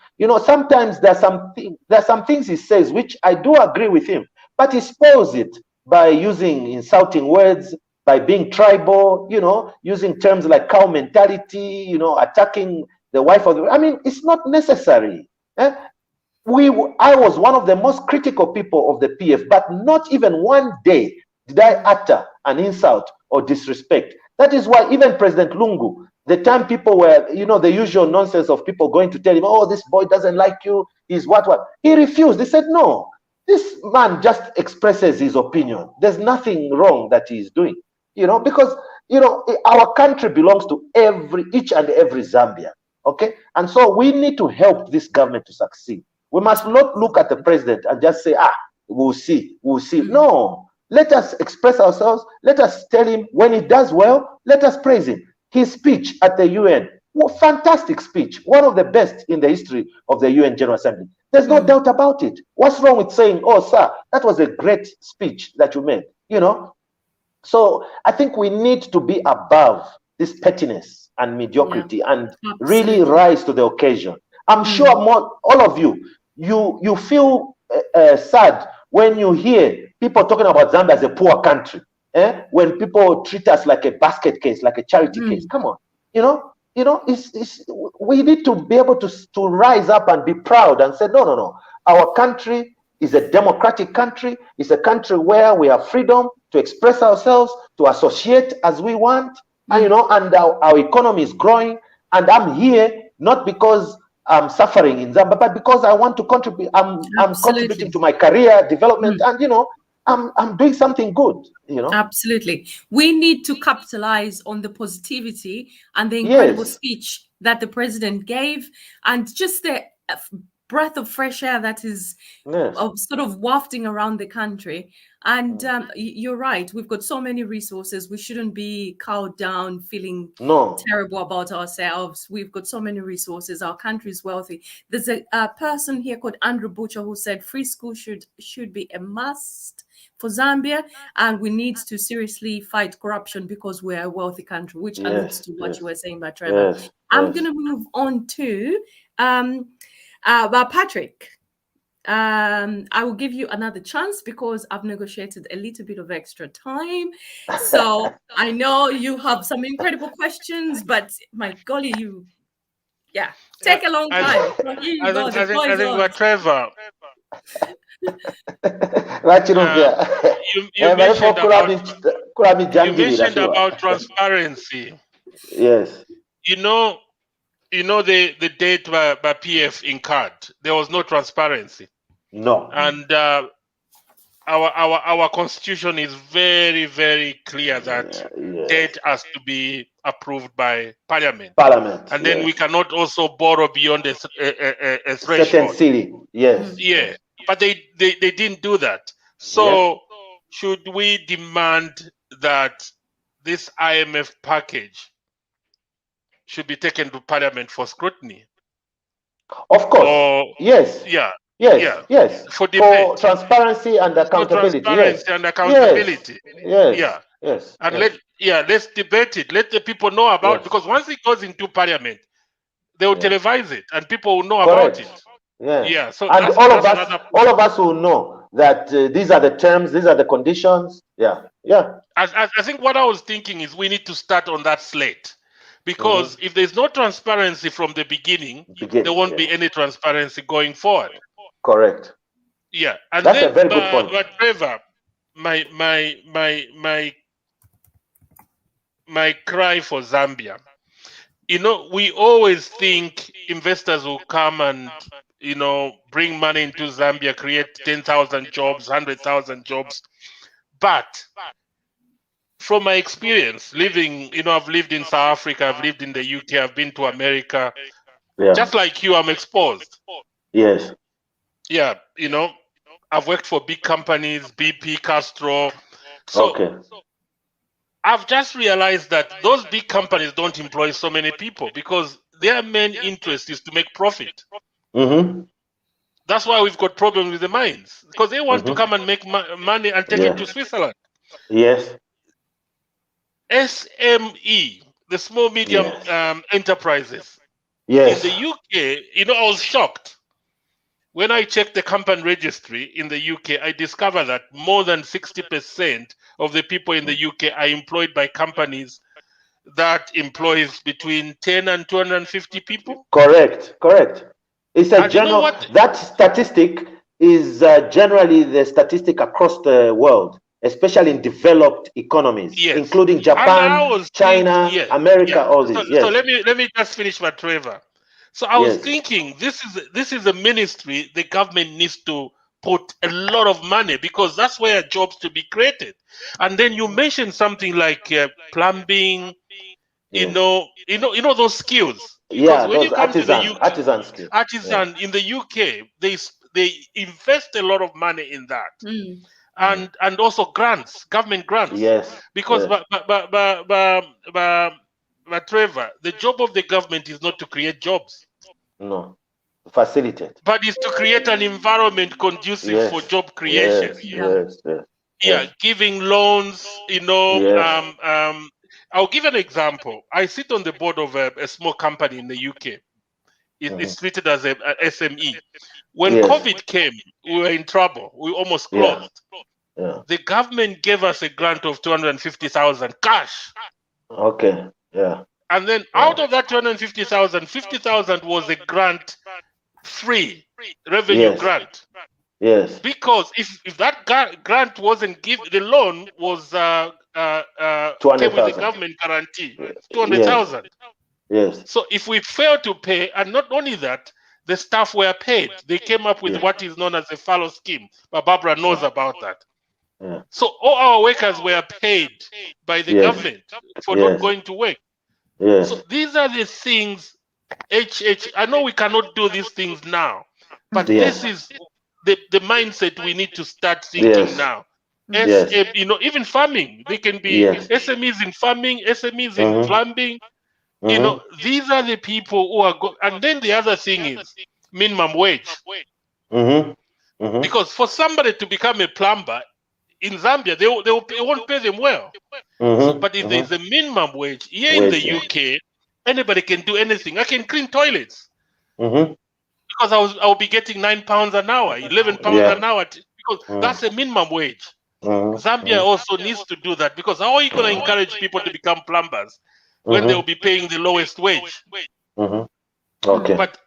B: Sometimes there's some things he says which I do agree with him, but he spoils it by using insulting words, by being tribal, using terms like cow mentality, attacking the wife of the... I mean, it's not necessary. I was one of the most critical people of the PF, but not even one day did I utter an insult or disrespect. That is why even President Lungu, the time people were, the usual nonsense of people going to tell him, oh, this boy doesn't like you, he's what. He refused. He said, no, this man just expresses his opinion. There's nothing wrong that he's doing, because, our country belongs to each and every Zambian, okay? And so we need to help this government to succeed. We must not look at the president and just say, we'll see. No. Let us express ourselves. Let us tell him when he does well. Let us praise him. His speech at the UN, fantastic speech, one of the best in the history of the UN General Assembly. There's no doubt about it. What's wrong with saying, oh, sir, that was a great speech that you made, So I think we need to be above this pettiness and mediocrity and really rise to the occasion. I'm sure all of you feel sad when you hear people talking about Zambia as a poor country, when people treat us like a basket case, like a charity case. Come on, we need to be able to rise up and be proud and say, no. Our country is a democratic country. It's a country where we have freedom to express ourselves, to associate as we want, and our economy is growing. And I'm here not because I'm suffering in Zambia, but because I want to contribute. I'm contributing to my career development, and I'm doing something good.
D: Absolutely, we need to capitalize on the positivity and the incredible speech that the president gave, and just the breath of fresh air that is sort of wafting around the country. And you're right, we've got so many resources. We shouldn't be cowed down, feeling terrible about ourselves. We've got so many resources. Our country is wealthy. There's a person here called Andrew Butcher who said free school should be a must for Zambia, and we need to seriously fight corruption because we're a wealthy country, which alludes to what you were saying about Trevor. I'm going to move on to Patrick. I will give you another chance because I've negotiated a little bit of extra time. So I know you have some incredible questions, but my golly, take a long time.
G: I think we're Trevor. You mentioned about transparency.
B: Yes.
G: The date by PF incurred, there was no transparency.
B: No.
G: And our constitution is very, very clear that debt has to be approved by Parliament. And then we cannot also borrow beyond a threshold.
B: Certain ceiling. Yes.
G: Yeah. But they didn't do that. So should we demand that this IMF package should be taken to Parliament for scrutiny?
B: Of course. Yes. Yes.
G: For debate.
B: For transparency and accountability. Yes.
G: And let's debate it. Let the people know about it, because once it goes into Parliament, they will televise it and people will know about it.
B: Yeah.
G: So
B: and all of us will know that these are the terms, these are the conditions. Yeah.
G: I think what I was thinking is we need to start on that slate. Because if there's no transparency from the beginning, there won't be any transparency going forward.
B: Correct.
G: Yeah, and
B: that's
G: then,
B: a very good point.
G: But Trevor, my cry for Zambia. You know, we always think investors will come and, you know, bring money into Zambia, create 10,000 jobs, 100,000 jobs. But from my experience living, you know, I've lived in South Africa, I've lived in the UK, I've been to America.
B: Yeah.
G: Just like you, I'm exposed.
B: Yes.
G: Yeah, you know, I've worked for big companies, BP, Castro. So
B: Okay.
G: I've just realized that those big companies don't employ so many people because their main interest is to make profit.
B: Mm-hmm.
G: That's why we've got problems with the mines, because they want to come and make money and take it to Switzerland.
B: Yes.
G: SME, the small medium enterprises.
B: Yes.
G: In the UK, you know, I was shocked. When I checked the company registry in the UK, I discovered that more than 60% of the people in the UK are employed by companies that employs between 10 and 250 people.
B: Correct. It's a
G: And you know
B: general,
G: what?
B: that statistic is generally the statistic across the world, especially in developed economies, including Japan, China, America, all these.
G: So let me just finish my Trevor. So I was thinking, this is a ministry the government needs to put a lot of money, because that's where jobs to be created. And then you mentioned something like plumbing, you know those skills. Because when you come to the UK,
B: artisan skills.
G: Artisan in the UK, they invest a lot of money in that. And also grants, government grants.
B: Yes.
G: Because but Trevor, the job of the government is not to create jobs.
B: No. Facilitate.
G: But it's to create an environment conducive for job creation.
B: Yes.
G: Giving loans, you know. I'll give an example. I sit on the board of a small company in the UK. It's treated as a SME. When COVID came, we were in trouble. We almost closed. The government gave us a grant of 250,000 cash.
B: Okay. Yeah.
G: And then out of that 250,000, 50,000 was a grant free revenue grant.
B: Yes.
G: Because if that grant wasn't given, the loan was came with a government guarantee, 200,000.
B: Yes.
G: So if we fail to pay, and not only that, the staff were paid. They came up with what is known as a fallow scheme. But Barbara knows about that. So all our workers were paid by the government for not going to work. So these are the things. I know we cannot do these things now, but this is the mindset we need to start thinking now. You know, even farming, they can be SMEs in farming, SMEs in plumbing. You know, these are the people who are and then the other thing is minimum wage. Because for somebody to become a plumber in Zambia, they won't pay them well. But if there's a minimum wage here in the UK, anybody can do anything. I can clean toilets because I'll be getting £9 an hour, £11 an hour, because that's a minimum wage. Zambia also needs to do that, because how are you going to encourage people to become plumbers when they'll be paying the lowest wage?
B: Okay.
G: But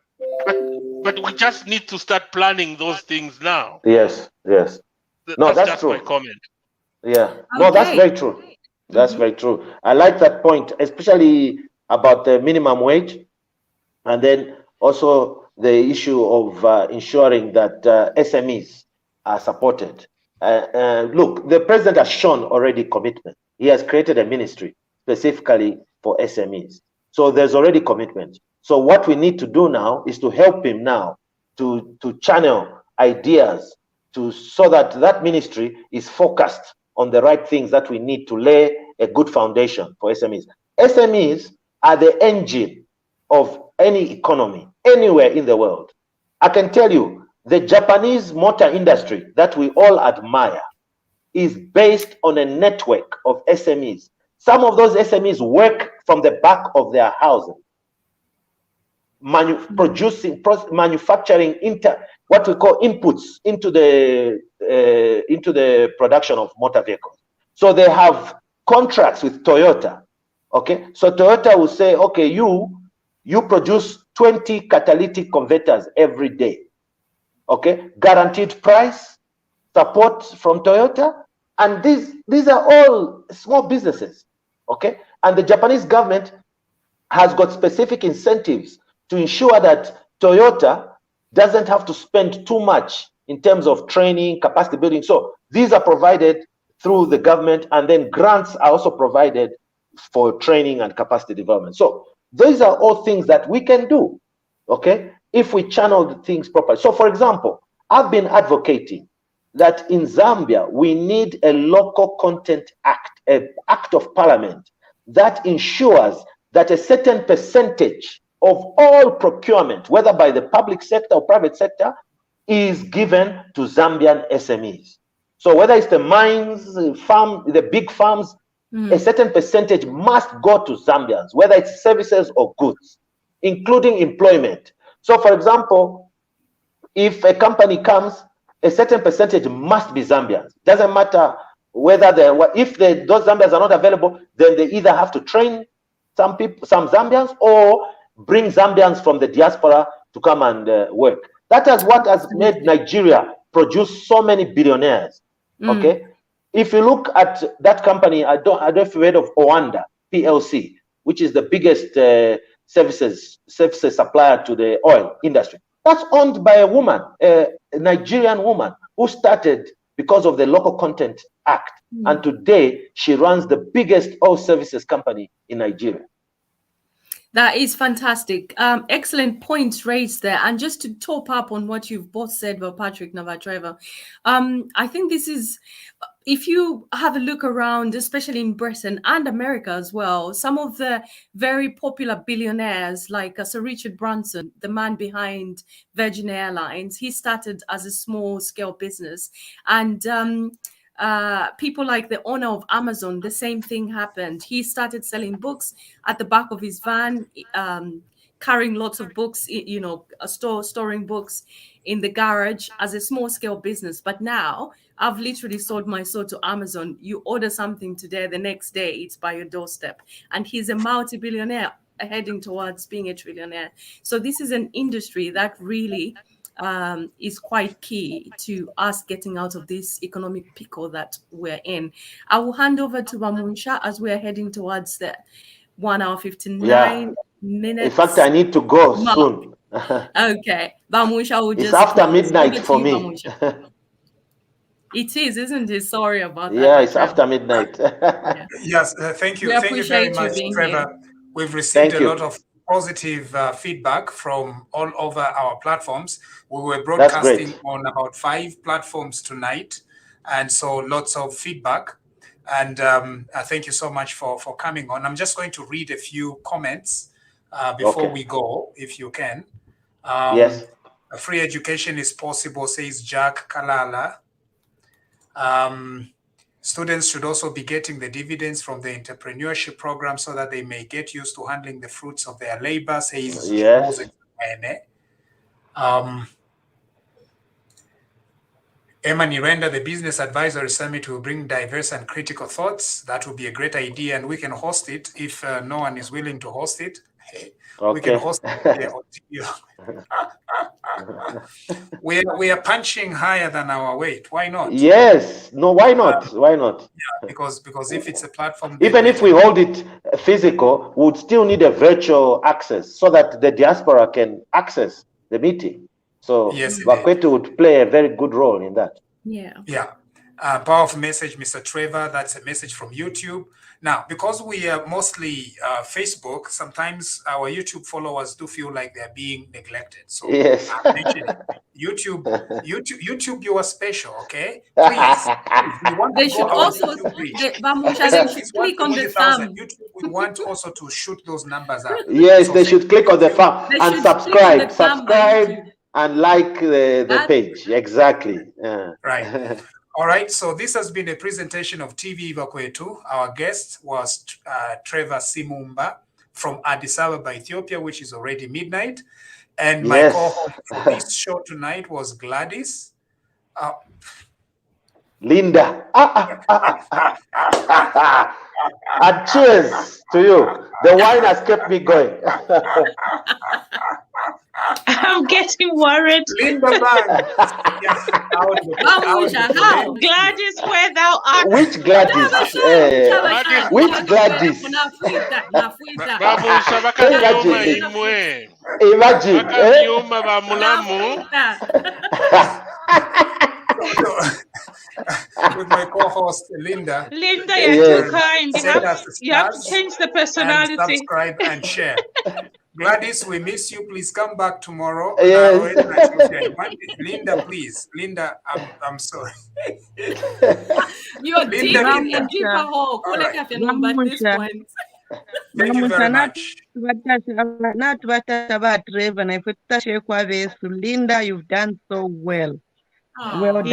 G: we just need to start planning those things now.
B: Yes. No, that's
G: just
B: true.
G: my comment.
B: Yeah. No, that's very true. That's very true. I like that point, especially about the minimum wage, and then also the issue of ensuring that SMEs are supported. Look, the president has shown already commitment. He has created a ministry specifically for SMEs. So there's already commitment. So what we need to do now is to help him now to channel ideas so that ministry is focused on the right things that we need to lay a good foundation for SMEs. SMEs are the engine of any economy anywhere in the world. I can tell you, the Japanese motor industry that we all admire is based on a network of SMEs. Some of those SMEs work from the back of their houses, manufacturing what we call inputs into the production of motor vehicles. So they have contracts with Toyota. Okay, so Toyota will say, okay, you produce 20 catalytic converters every day. okay, guaranteed price, support from Toyota, and these are all small businesses, okay? And the Japanese government has got specific incentives to ensure that Toyota doesn't have to spend too much in terms of training, capacity building. So these are provided through the government, and then grants are also provided for training and capacity development. So these are all things that we can do, okay, if we channel the things properly. So for example, I've been advocating that in Zambia, we need a local content act, an act of parliament that ensures that a certain percentage of all procurement, whether by the public sector or private sector, is given to Zambian SMEs. So whether it's the mines, the big farms, a certain percentage must go to Zambians, whether it's services or goods, including employment. So for example, if a company comes, a certain percentage must be Zambians. Doesn't matter whether those Zambians are not available, then they either have to train some Zambians or bring Zambians from the diaspora to come and work. That is what has made Nigeria produce so many billionaires. Okay, if you look at that company, I don't know if you heard of Oanda PLC, which is the biggest services supplier to the oil industry. That's owned by a woman, a Nigerian woman, who started because of the Local Content Act. And today, she runs the biggest oil services company in Nigeria.
D: That is fantastic. Excellent points raised there. And just to top up on what you've both said about Patrick and Trevor, I think this is, if you have a look around, especially in Britain and America as well, some of the very popular billionaires like Sir Richard Branson, the man behind Virgin Airlines, he started as a small scale business. And people like the owner of Amazon, the same thing happened. He started selling books at the back of his van, carrying lots of books, storing books in the garage as a small scale business. But now I've literally sold my soul to Amazon. You order something today, the next day it's by your doorstep. And he's a multi-billionaire heading towards being a trillionaire. So this is an industry that really is quite key to us getting out of this economic pickle that we're in. I will hand over to Bamunsha as we're heading towards the 1 hour 59 minutes.
B: In fact, I need to go soon.
D: Okay, Bamunsha will just.
B: It's after midnight for me.
D: It is, isn't it? Sorry about that.
B: Yeah, it's after midnight.
C: Yes, thank you. Thank you very much, Trevor. We've received a lot of positive feedback from all over our platforms. We were broadcasting on about 5 platforms tonight, and so lots of feedback. And thank you so much for coming on. I'm just going to read a few comments before we go, if you can.
B: Yes.
C: Free education is possible, says Jack Kalala. Students should also be getting the dividends from the entrepreneurship program so that they may get used to handling the fruits of their labor, says Moses. Emma Nirenda, the Business Advisory Summit will bring diverse and critical thoughts. That would be a great idea, and we can host it if no one is willing to host it. We can host it. We are punching higher than our weight. Why not?
B: Yes. No, why not? Why not?
C: Yeah, because if it's a platform,
B: even if we hold it physical, we would still need a virtual access so that the diaspora can access the meeting. So
C: yes,
B: Bakwetu would play a very good role in that.
C: Yeah. Powerful message, Mr. Trevor. That's a message from YouTube. Now, because we are mostly Facebook, sometimes our YouTube followers do feel like they're being neglected. So
B: yes.
C: YouTube, you are special, okay? Please.
D: They should also click on the thumb.
C: YouTube, we want also to shoot those numbers up.
B: Yes, so they should click on the thumb and subscribe. Subscribe and like the page. Exactly.
C: Right. All right, so this has been a presentation of TVBAKWETU. Our guest was Trevor Simumba from Addis Ababa, Ethiopia, which is already midnight. And my co-host for this show tonight was Gladys.
B: Linda. And cheers to you. The wine has kept me going.
I: I'm getting worried.
C: Linda Bang. Yes,
D: how?
I: Gladys, where thou art.
B: Which Gladys? Which Gladys? Imagine.
C: With my co-host Linda.
I: Linda, you're too kind. You have to change the
C: And
I: personality.
C: subscribe and share. Gladys, we miss you. Please come back tomorrow.
B: Yes.
C: Linda, please. Linda, I'm sorry.
D: You are
C: Linda,
D: digging in deeper hole. At this point.
C: Thank you very much.
K: Linda, you've done so well. Well done.